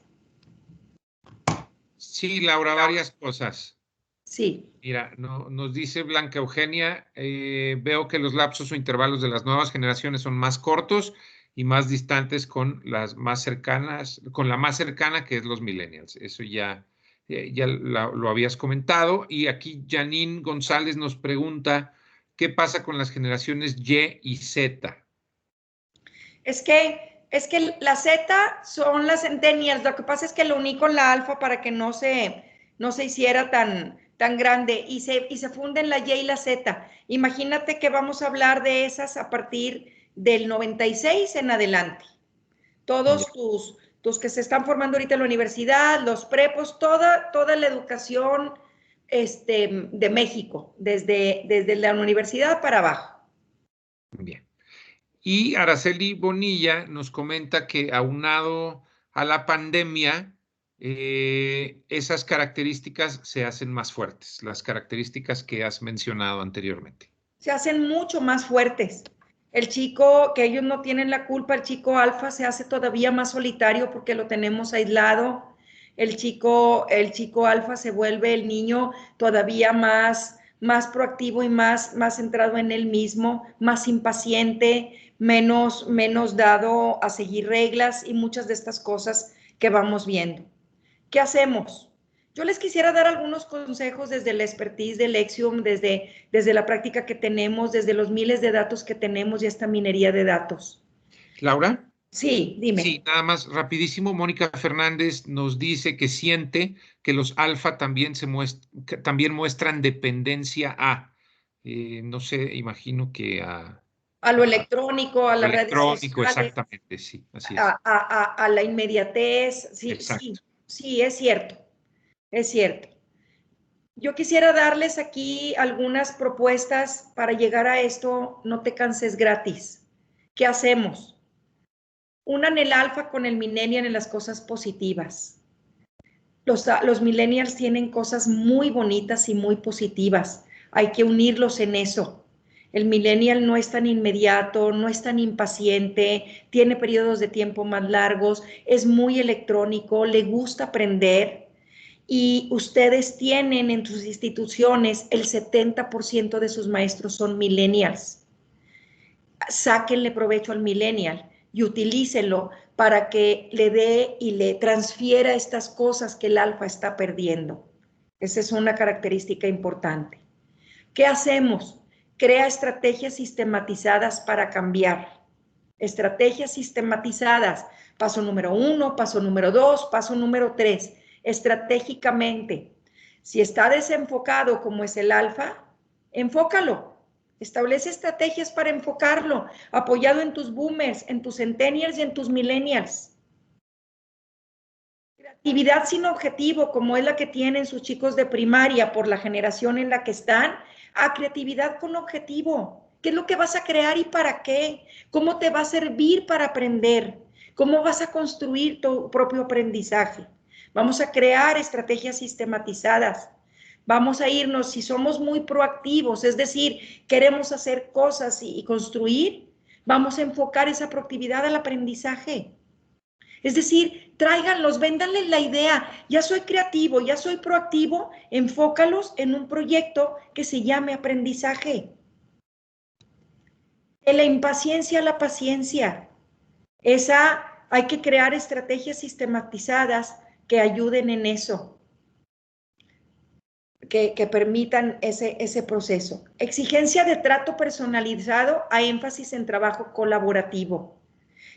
Sí, Laura, varias cosas. Sí. Mira, nos dice Blanca Eugenia, veo que los lapsos o intervalos de las nuevas generaciones son más cortos y más distantes con las más cercanas, con la más cercana que es los millennials. Eso ya lo habías comentado. Y aquí Janine González nos pregunta, ¿qué pasa con las generaciones Y y Z? Es que la Z son las centennials. Lo que pasa es que lo uní con la alfa para que no se hiciera tan grande y se funden la Y y la Z. Imagínate que vamos a hablar de esas a partir del 96 en adelante. Todos tus que se están formando ahorita en la universidad, los prepos, toda la educación de México, desde la universidad para abajo. Bien. Y Araceli Bonilla nos comenta que aunado a la pandemia, esas características se hacen más fuertes, las características que has mencionado anteriormente. Se hacen mucho más fuertes. El chico, que ellos no tienen la culpa, el chico alfa se hace todavía más solitario porque lo tenemos aislado. El chico alfa se vuelve el niño todavía más proactivo y más centrado en él mismo, más impaciente, menos dado a seguir reglas y muchas de estas cosas que vamos viendo. ¿Qué hacemos? Yo les quisiera dar algunos consejos desde la expertise de Lexium, desde la práctica que tenemos, desde los miles de datos que tenemos y esta minería de datos. Laura. Sí, dime. Sí, nada más rapidísimo. Mónica Fernández nos dice que siente que los alfa también también muestran dependencia a, no sé, imagino que a lo electrónico, a las redes electrónico, sociales, exactamente, sí, así es. a la inmediatez. Sí, Exacto. sí, es cierto, es cierto. Yo quisiera darles aquí algunas propuestas para llegar a esto, no te canses gratis. ¿Qué hacemos? Unan el alfa con el millennial en las cosas positivas. Los millennials tienen cosas muy bonitas y muy positivas. Hay que unirlos en eso. El millennial no es tan inmediato, no es tan impaciente, tiene periodos de tiempo más largos, es muy electrónico, le gusta aprender y ustedes tienen en sus instituciones el 70% de sus maestros son millennials. Sáquenle provecho al millennial y utilícenlo para que le dé y le transfiera estas cosas que el alfa está perdiendo. Esa es una característica importante. ¿Qué hacemos? Crea estrategias sistematizadas para cambiar. Estrategias sistematizadas. Paso número 1, paso número 2, paso número 3. Estratégicamente. Si está desenfocado como es el alfa, enfócalo. Establece estrategias para enfocarlo, apoyado en tus boomers, en tus centennials y en tus millennials. Creatividad sin objetivo, como es la que tienen sus chicos de primaria por la generación en la que están, a creatividad con objetivo. ¿Qué es lo que vas a crear y para qué? ¿Cómo te va a servir para aprender? ¿Cómo vas a construir tu propio aprendizaje? Vamos a crear estrategias sistematizadas. Vamos a irnos, si somos muy proactivos, es decir, queremos hacer cosas y construir, vamos a enfocar esa proactividad al aprendizaje. Es decir, tráiganlos, véndanles la idea, ya soy creativo, ya soy proactivo, enfócalos en un proyecto que se llame aprendizaje. De la impaciencia a la paciencia, hay que crear estrategias sistematizadas que ayuden en eso. Que permitan ese proceso. Exigencia de trato personalizado a énfasis en trabajo colaborativo.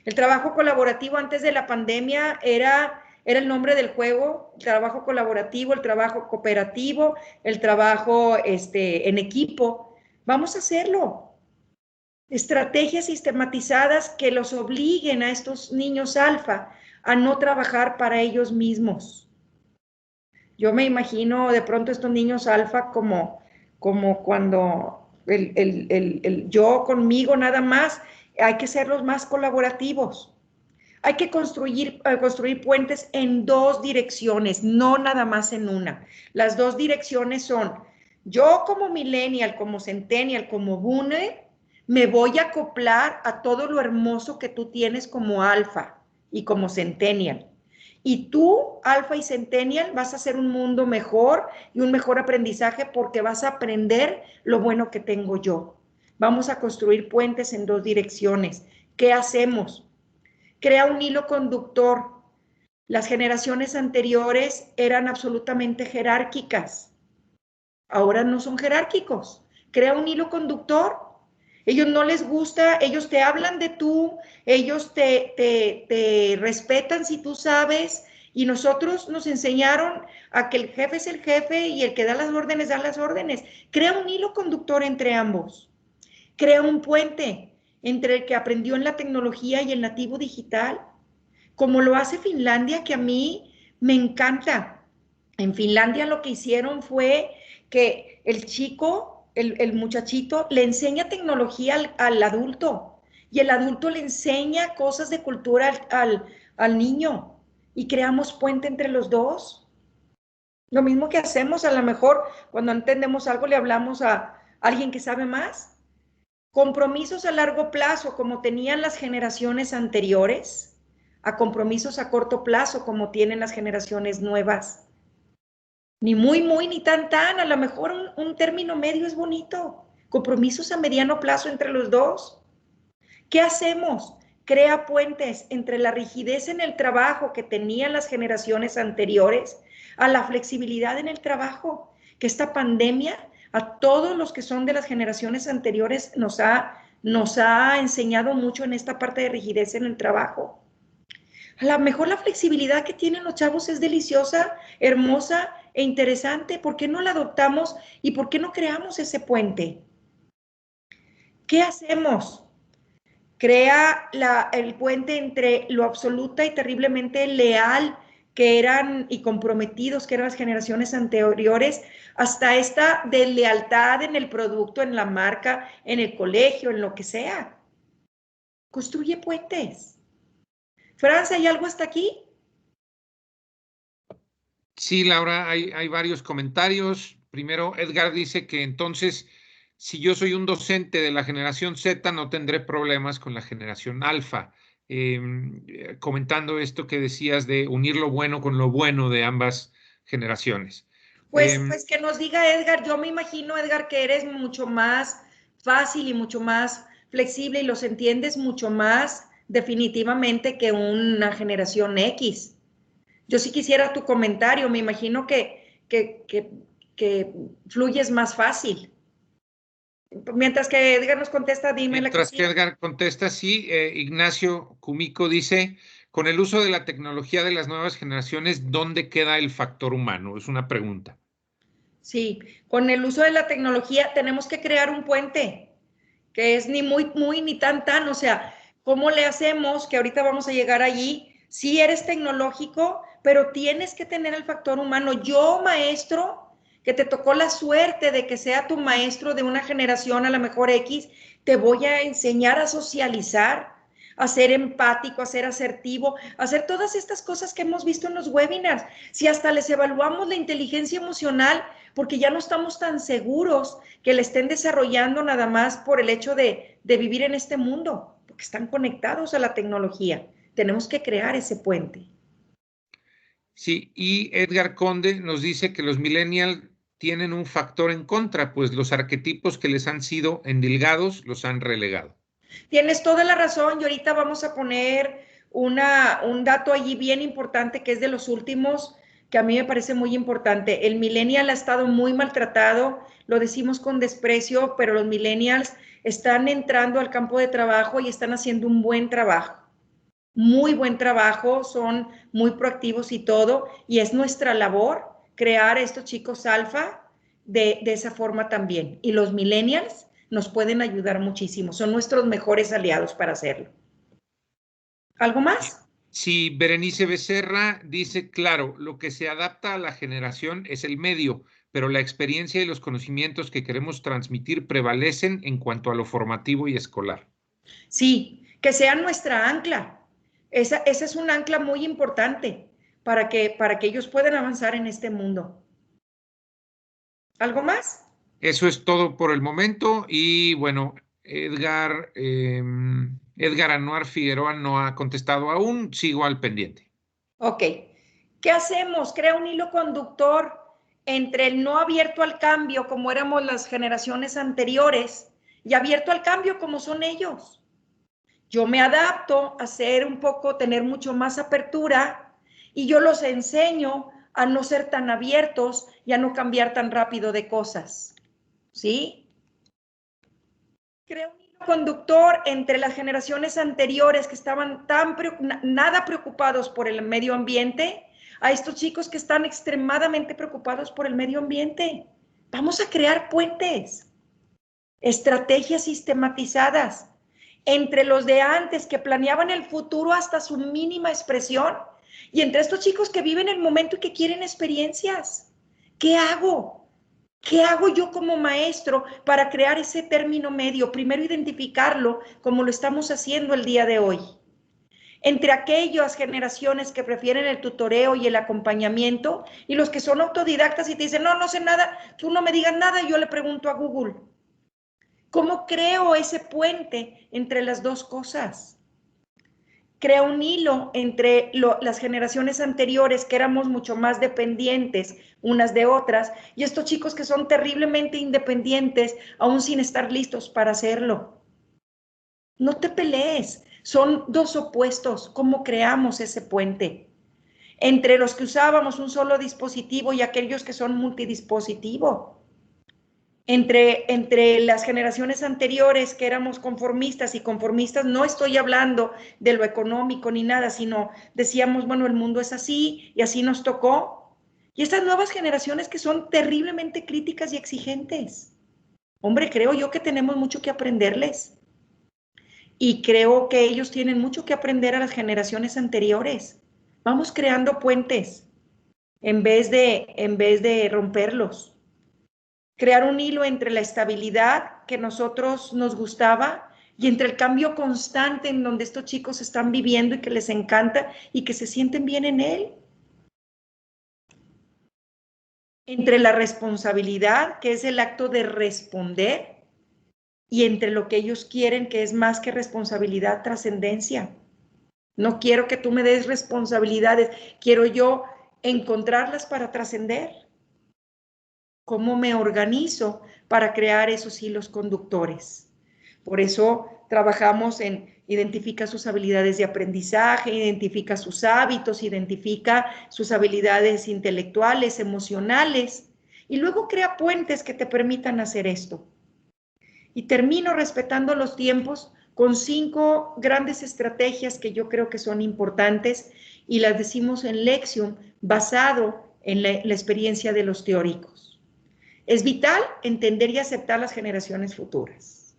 El trabajo colaborativo antes de la pandemia era el nombre del juego, el trabajo colaborativo, el trabajo cooperativo, el trabajo en equipo. Vamos a hacerlo. Estrategias sistematizadas que los obliguen a estos niños alfa a no trabajar para ellos mismos. Yo me imagino de pronto estos niños alfa como como cuando el yo conmigo nada más, hay que ser los más colaborativos. Hay que construir puentes en dos direcciones, no nada más en una. Las dos direcciones son, yo como millennial, como centennial, como boomer, me voy a acoplar a todo lo hermoso que tú tienes como alfa y como centennial. Y tú, alfa y centennial, vas a hacer un mundo mejor y un mejor aprendizaje porque vas a aprender lo bueno que tengo yo. Vamos a construir puentes en dos direcciones. ¿Qué hacemos? Crea un hilo conductor. Las generaciones anteriores eran absolutamente jerárquicas. Ahora no son jerárquicos. Crea un hilo conductor. Ellos no les gusta, ellos te hablan de tú, ellos te respetan si tú sabes, y nosotros nos enseñaron a que el jefe es el jefe y el que da las órdenes da las órdenes. Crea un hilo conductor entre ambos. Crea un puente entre el que aprendió en la tecnología y el nativo digital, como lo hace Finlandia, que a mí me encanta. En Finlandia lo que hicieron fue que el chico, el muchachito, le enseña tecnología al adulto y el adulto le enseña cosas de cultura al niño y creamos puente entre los dos. Lo mismo que hacemos, a lo mejor cuando entendemos algo le hablamos a alguien que sabe más. Compromisos a largo plazo, como tenían las generaciones anteriores, a compromisos a corto plazo, como tienen las generaciones nuevas. Ni muy, muy, ni tan, tan. A lo mejor un término medio es bonito. Compromisos a mediano plazo entre los dos. ¿Qué hacemos? Crea puentes entre la rigidez en el trabajo que tenían las generaciones anteriores a la flexibilidad en el trabajo, que esta pandemia a todos los que son de las generaciones anteriores nos ha enseñado mucho en esta parte de rigidez en el trabajo. A lo mejor la flexibilidad que tienen los chavos es deliciosa, hermosa e interesante. ¿Por qué no la adoptamos y por qué no creamos ese puente? ¿Qué hacemos? Crea el puente entre lo absoluta y terriblemente leal que eran y comprometidos que eran las generaciones anteriores, hasta esta de lealtad en el producto, en la marca, en el colegio, en lo que sea. Construye puentes. Franz, ¿hay algo hasta aquí? Sí, Laura, hay varios comentarios. Primero, Edgar dice que entonces, si yo soy un docente de la generación Z, no tendré problemas con la generación alfa. Comentando esto que decías de unir lo bueno con lo bueno de ambas generaciones. Pues que nos diga Edgar, yo me imagino, Edgar, que eres mucho más fácil y mucho más flexible y los entiendes mucho más definitivamente que una generación X. Yo sí quisiera tu comentario, me imagino que fluyes más fácil. Mientras que Edgar nos contesta, dime la que Mientras que sigue. Edgar contesta, sí, Ignacio Cumico dice, con el uso de la tecnología de las nuevas generaciones, ¿dónde queda el factor humano? Es una pregunta. Sí, con el uso de la tecnología tenemos que crear un puente, que es ni muy, muy, ni tan, tan. O sea, ¿cómo le hacemos? Que ahorita vamos a llegar allí. Sí eres tecnológico, pero tienes que tener el factor humano. Yo, maestro, que te tocó la suerte de que sea tu maestro de una generación, a lo mejor X, te voy a enseñar a socializar, a ser empático, a ser asertivo, a hacer todas estas cosas que hemos visto en los webinars. Si hasta les evaluamos la inteligencia emocional, porque ya no estamos tan seguros que le estén desarrollando nada más por el hecho de vivir en este mundo, porque están conectados a la tecnología. Tenemos que crear ese puente. Sí, y Edgar Conde nos dice que los millennials tienen un factor en contra, pues los arquetipos que les han sido endilgados los han relegado. Tienes toda la razón y ahorita vamos a poner un dato allí bien importante que es de los últimos, que a mí me parece muy importante. El millennial ha estado muy maltratado, lo decimos con desprecio, pero los millennials están entrando al campo de trabajo y están haciendo un buen trabajo. Muy buen trabajo, son muy proactivos y todo, y es nuestra labor crear a estos chicos alfa de esa forma también. Y los millennials nos pueden ayudar muchísimo, son nuestros mejores aliados para hacerlo. ¿Algo más? Sí, Berenice Becerra dice, claro, lo que se adapta a la generación es el medio, pero la experiencia y los conocimientos que queremos transmitir prevalecen en cuanto a lo formativo y escolar. Sí, que sea nuestra ancla. Esa es un ancla muy importante para que ellos puedan avanzar en este mundo. ¿Algo más? Eso es todo por el momento y bueno, Edgar Anuar Figueroa no ha contestado aún, sigo al pendiente. Ok. ¿Qué hacemos? Crea un hilo conductor entre el no abierto al cambio, como éramos las generaciones anteriores, y abierto al cambio, como son ellos. Yo me adapto a ser un poco, tener mucho más apertura, y yo los enseño a no ser tan abiertos y a no cambiar tan rápido de cosas. ¿Sí? Creo un hilo conductor entre las generaciones anteriores que estaban nada preocupados por el medio ambiente, a estos chicos que están extremadamente preocupados por el medio ambiente. Vamos a crear puentes, estrategias sistematizadas entre los de antes que planeaban el futuro hasta su mínima expresión y entre estos chicos que viven el momento y que quieren experiencias. ¿Qué hago? ¿Qué hago yo como maestro para crear ese término medio? Primero identificarlo como lo estamos haciendo el día de hoy. Entre aquellas generaciones que prefieren el tutoreo y el acompañamiento y los que son autodidactas y te dicen, no, no sé nada, tú no me digas nada y yo le pregunto a Google. ¿Cómo creo ese puente entre las dos cosas? Crea un hilo entre las generaciones anteriores que éramos mucho más dependientes unas de otras y estos chicos que son terriblemente independientes aún sin estar listos para hacerlo. No te pelees, son dos opuestos. ¿Cómo creamos ese puente? Entre los que usábamos un solo dispositivo y aquellos que son multidispositivo. Entre las generaciones anteriores que éramos conformistas y conformistas, no estoy hablando de lo económico ni nada, sino decíamos, bueno, el mundo es así y así nos tocó. Y estas nuevas generaciones que son terriblemente críticas y exigentes. Hombre, creo yo que tenemos mucho que aprenderles. Y creo que ellos tienen mucho que aprender a las generaciones anteriores. Vamos creando puentes en vez de romperlos. Crear un hilo entre la estabilidad que nosotros nos gustaba y entre el cambio constante en donde estos chicos están viviendo y que les encanta y que se sienten bien en él. Entre la responsabilidad, que es el acto de responder, y entre lo que ellos quieren, que es más que responsabilidad, trascendencia. No quiero que tú me des responsabilidades, quiero yo encontrarlas para trascender. ¿Cómo me organizo para crear esos hilos conductores? Por eso trabajamos en identifica sus habilidades de aprendizaje, identifica sus hábitos, identifica sus habilidades intelectuales, emocionales, y luego crea puentes que te permitan hacer esto. Y termino respetando los tiempos con 5 grandes estrategias que yo creo que son importantes y las decimos en Lexium basado en la experiencia de los teóricos. Es vital entender y aceptar las generaciones futuras.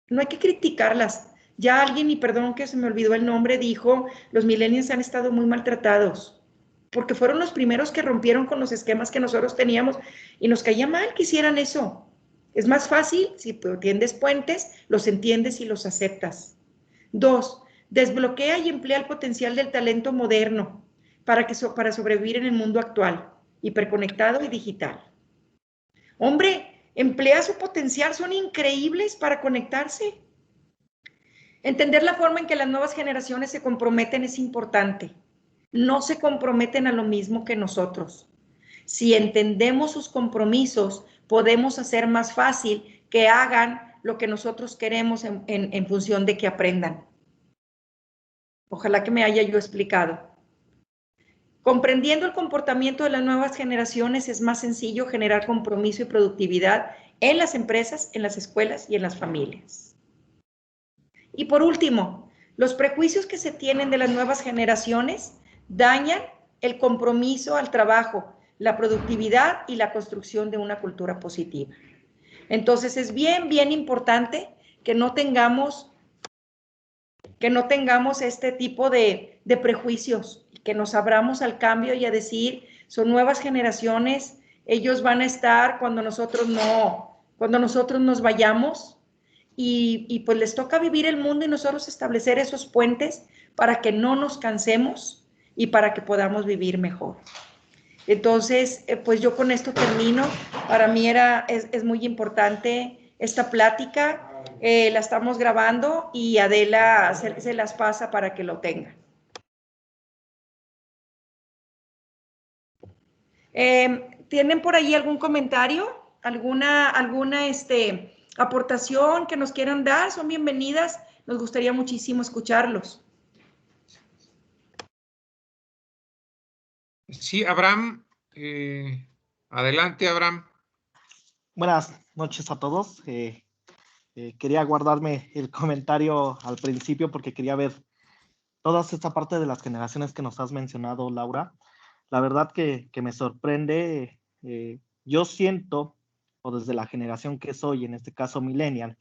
No hay que criticarlas. Ya alguien, y perdón que se me olvidó el nombre, dijo, los millennials han estado muy maltratados, porque fueron los primeros que rompieron con los esquemas que nosotros teníamos y nos caía mal que hicieran eso. Es más fácil si tiendes puentes, los entiendes y los aceptas. 2, desbloquea y emplea el potencial del talento moderno para sobrevivir en el mundo actual, hiperconectado y digital. Hombre, emplea su potencial, son increíbles para conectarse. Entender la forma en que las nuevas generaciones se comprometen es importante. No se comprometen a lo mismo que nosotros. Si entendemos sus compromisos, podemos hacer más fácil que hagan lo que nosotros queremos en función de que aprendan. Ojalá que me haya yo explicado. Comprendiendo el comportamiento de las nuevas generaciones es más sencillo generar compromiso y productividad en las empresas, en las escuelas y en las familias. Y por último, los prejuicios que se tienen de las nuevas generaciones dañan el compromiso al trabajo, la productividad y la construcción de una cultura positiva. Entonces es bien importante que no tengamos este tipo de prejuicios, que nos abramos al cambio y a decir, son nuevas generaciones Ellos van a estar cuando nosotros nos vayamos y pues les toca vivir el mundo y nosotros establecer esos puentes para que no nos cansemos y para que podamos vivir mejor. Entonces, pues yo con esto termino. Para mí es muy importante esta plática. La estamos grabando y Adela se las pasa para que lo tenga. ¿Tienen por ahí algún comentario? ¿Alguna aportación que nos quieran dar? Son bienvenidas. Nos gustaría muchísimo escucharlos. Sí, Abraham. Adelante, Abraham. Buenas noches a todos. Quería guardarme el comentario al principio porque quería ver toda esta parte de las generaciones que nos has mencionado, Laura. La verdad que me sorprende. Yo siento, o desde la generación que soy, en este caso millennial,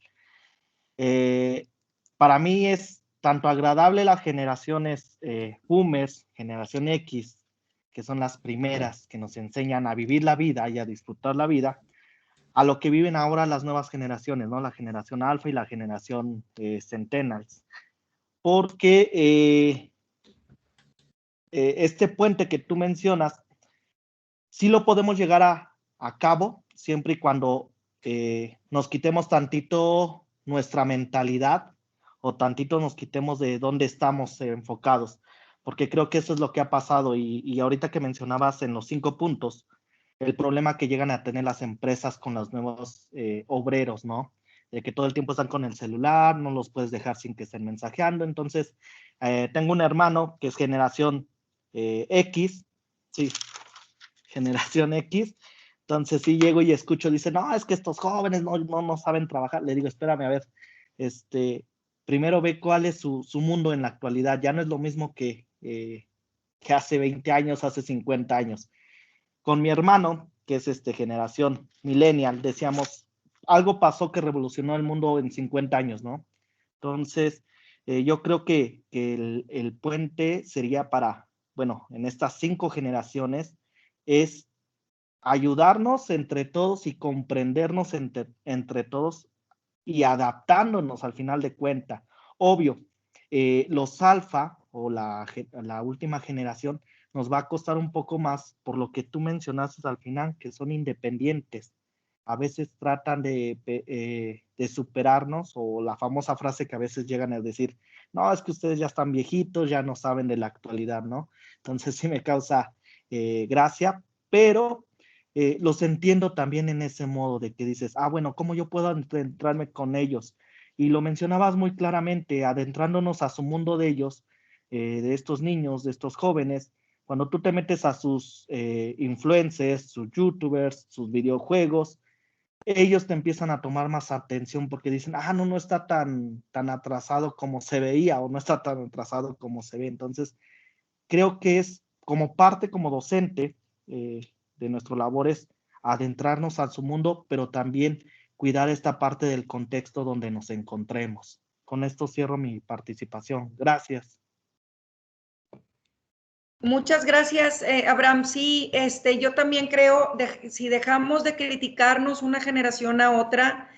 para mí es tanto agradable las generaciones boomers, generación X, que son las primeras que nos enseñan a vivir la vida y a disfrutar la vida, a lo que viven ahora las nuevas generaciones, ¿no? La generación alfa y la generación centennials. Porque este puente que tú mencionas, sí lo podemos llegar a cabo, siempre y cuando nos quitemos tantito nuestra mentalidad o tantito nos quitemos de dónde estamos enfocados, porque creo que eso es lo que ha pasado y ahorita que mencionabas en los 5 puntos, el problema que llegan a tener las empresas con los nuevos obreros, ¿no? De que todo el tiempo están con el celular, no los puedes dejar sin que estén mensajeando. Entonces, tengo un hermano que es generación X, sí, generación X. Entonces, sí llego y escucho, dice, no, es que estos jóvenes no saben trabajar. Le digo, espérame, a ver, primero ve cuál es su mundo en la actualidad. Ya no es lo mismo que hace 20 años, hace 50 años. Con mi hermano, que es generación millennial, decíamos, algo pasó que revolucionó el mundo en 50 años, ¿no? Entonces, yo creo que el puente sería para, bueno, en estas 5 generaciones, es ayudarnos entre todos y comprendernos entre todos y adaptándonos al final de cuenta. Obvio, los alfa o la última generación nos va a costar un poco más por lo que tú mencionaste al final, que son independientes. A veces tratan de superarnos, o la famosa frase que a veces llegan a decir, no, es que ustedes ya están viejitos, ya no saben de la actualidad, ¿no? Entonces sí me causa gracia, pero los entiendo también en ese modo de que dices, bueno, ¿cómo yo puedo adentrarme con ellos? Y lo mencionabas muy claramente, adentrándonos a su mundo de ellos, de estos niños, de estos jóvenes. Cuando tú te metes a sus influencers, sus youtubers, sus videojuegos, ellos te empiezan a tomar más atención porque dicen, no está tan atrasado como se veía o no está tan atrasado como se ve. Entonces, creo que es como parte, como docente de nuestro labor, es adentrarnos a su mundo, pero también cuidar esta parte del contexto donde nos encontremos. Con esto cierro mi participación. Gracias. Muchas gracias, Abraham. Sí, yo también creo, si dejamos de criticarnos una generación a otra,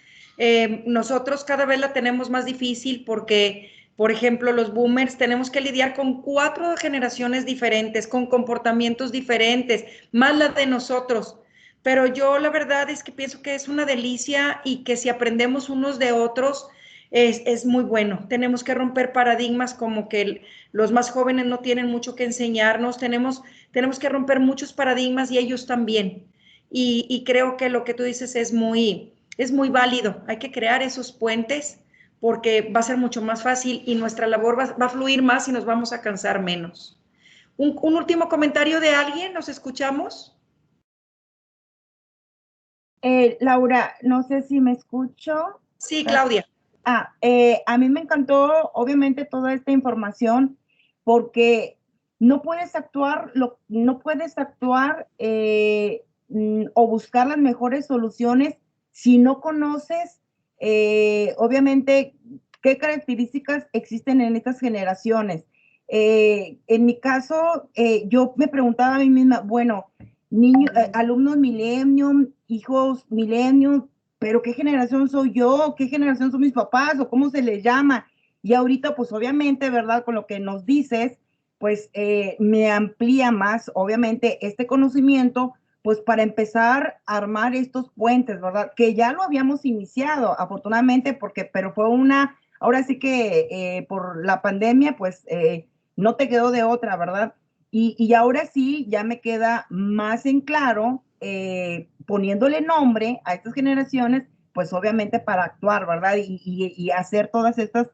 nosotros cada vez la tenemos más difícil porque, por ejemplo, los boomers tenemos que lidiar con 4 generaciones diferentes, con comportamientos diferentes, más la de nosotros. Pero yo la verdad es que pienso que es una delicia y que si aprendemos unos de otros, es muy bueno. Tenemos que romper paradigmas como que los más jóvenes no tienen mucho que enseñarnos, tenemos que romper muchos paradigmas y ellos también. Y creo que lo que tú dices es muy válido. Hay que crear esos puentes porque va a ser mucho más fácil y nuestra labor va a fluir más y nos vamos a cansar menos. Un último comentario de alguien, ¿nos escuchamos? Laura, no sé si me escucho. Sí, Claudia. A mí me encantó, obviamente, toda esta información porque no puedes actuar o buscar las mejores soluciones si no conoces, obviamente, qué características existen en estas generaciones. En mi caso, yo me preguntaba a mí misma, bueno, niños, alumnos millennium, hijos millennium, pero ¿qué generación soy yo? ¿Qué generación son mis papás? ¿O cómo se les llama? Y ahorita, pues obviamente, ¿verdad? Con lo que nos dices, pues me amplía más, obviamente, este conocimiento, pues para empezar a armar estos puentes, ¿verdad? Que ya lo habíamos iniciado, afortunadamente, pero fue ahora sí que por la pandemia, pues no te quedó de otra, ¿verdad? Y ahora sí, ya me queda más en claro, poniéndole nombre a estas generaciones, pues obviamente para actuar, ¿verdad? Y hacer todas estas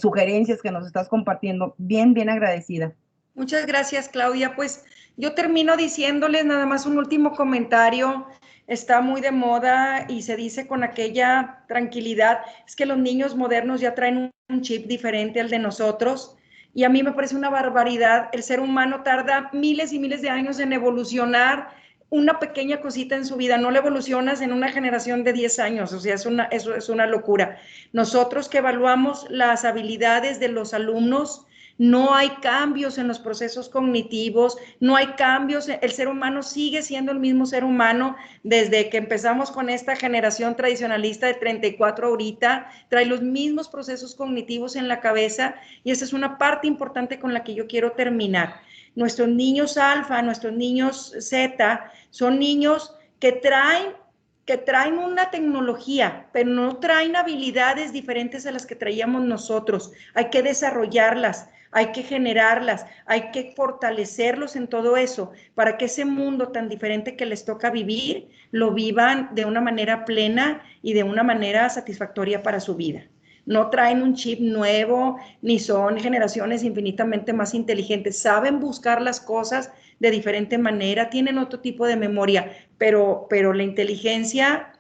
sugerencias que nos estás compartiendo. Bien, bien agradecida. Muchas gracias, Claudia. Pues yo termino diciéndoles nada más un último comentario. Está muy de moda y se dice con aquella tranquilidad, es que los niños modernos ya traen un chip diferente al de nosotros. Y a mí me parece una barbaridad. El ser humano tarda miles y miles de años en evolucionar una pequeña cosita en su vida. No la evolucionas en una generación de 10 años. O sea, eso es una locura. Nosotros que evaluamos las habilidades de los alumnos, no hay cambios en los procesos cognitivos, no hay cambios, el ser humano sigue siendo el mismo ser humano desde que empezamos con esta generación tradicionalista de 34 ahorita, trae los mismos procesos cognitivos en la cabeza y esa es una parte importante con la que yo quiero terminar. Nuestros niños alfa, nuestros niños zeta, son niños que traen una tecnología, pero no traen habilidades diferentes a las que traíamos nosotros. Hay que desarrollarlas, hay que generarlas, hay que fortalecerlos en todo eso para que ese mundo tan diferente que les toca vivir, lo vivan de una manera plena y de una manera satisfactoria para su vida. No traen un chip nuevo, ni son generaciones infinitamente más inteligentes. Saben buscar las cosas de diferente manera, tienen otro tipo de memoria, pero la inteligencia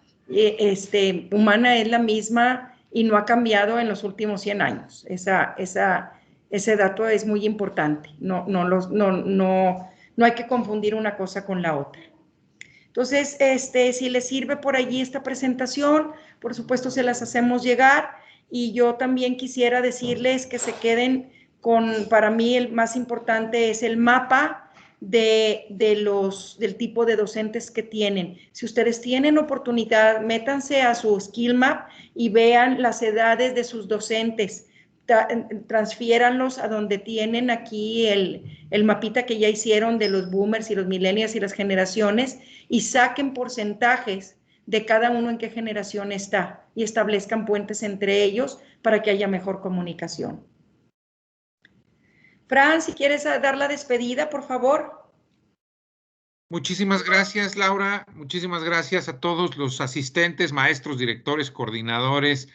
humana es la misma y no ha cambiado en los últimos 100 años. Ese dato es muy importante. No hay que confundir una cosa con la otra. Entonces, si les sirve por allí esta presentación, por supuesto se las hacemos llegar. Y yo también quisiera decirles que se queden para mí el más importante es el mapa del tipo de docentes que tienen. Si ustedes tienen oportunidad, métanse a su Skill Map y vean las edades de sus docentes. Transfiéranlos a donde tienen aquí el mapita que ya hicieron de los boomers y los millennials y las generaciones y saquen porcentajes de cada uno en qué generación está y establezcan puentes entre ellos para que haya mejor comunicación. Fran, si quieres dar la despedida, por favor. Muchísimas gracias, Laura. Muchísimas gracias a todos los asistentes, maestros, directores, coordinadores,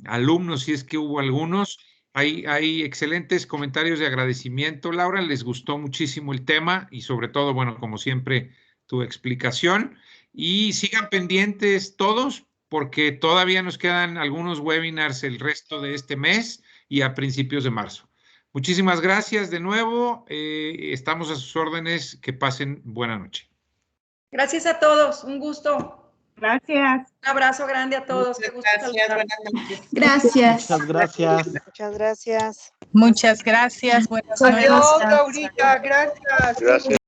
alumnos, si es que hubo algunos. Hay excelentes comentarios de agradecimiento, Laura. Les gustó muchísimo el tema y sobre todo, bueno, como siempre, tu explicación. Y sigan pendientes todos porque todavía nos quedan algunos webinars el resto de este mes y a principios de marzo. Muchísimas gracias de nuevo. Estamos a sus órdenes. Que pasen buena noche. Gracias a todos. Un gusto. Gracias. Un abrazo grande a todos. Muchas gracias. Buenas noches. Gracias. Muchas gracias. Muchas gracias. Muchas gracias. Buenas noches. Adiós, Laurita. Gracias. Gracias.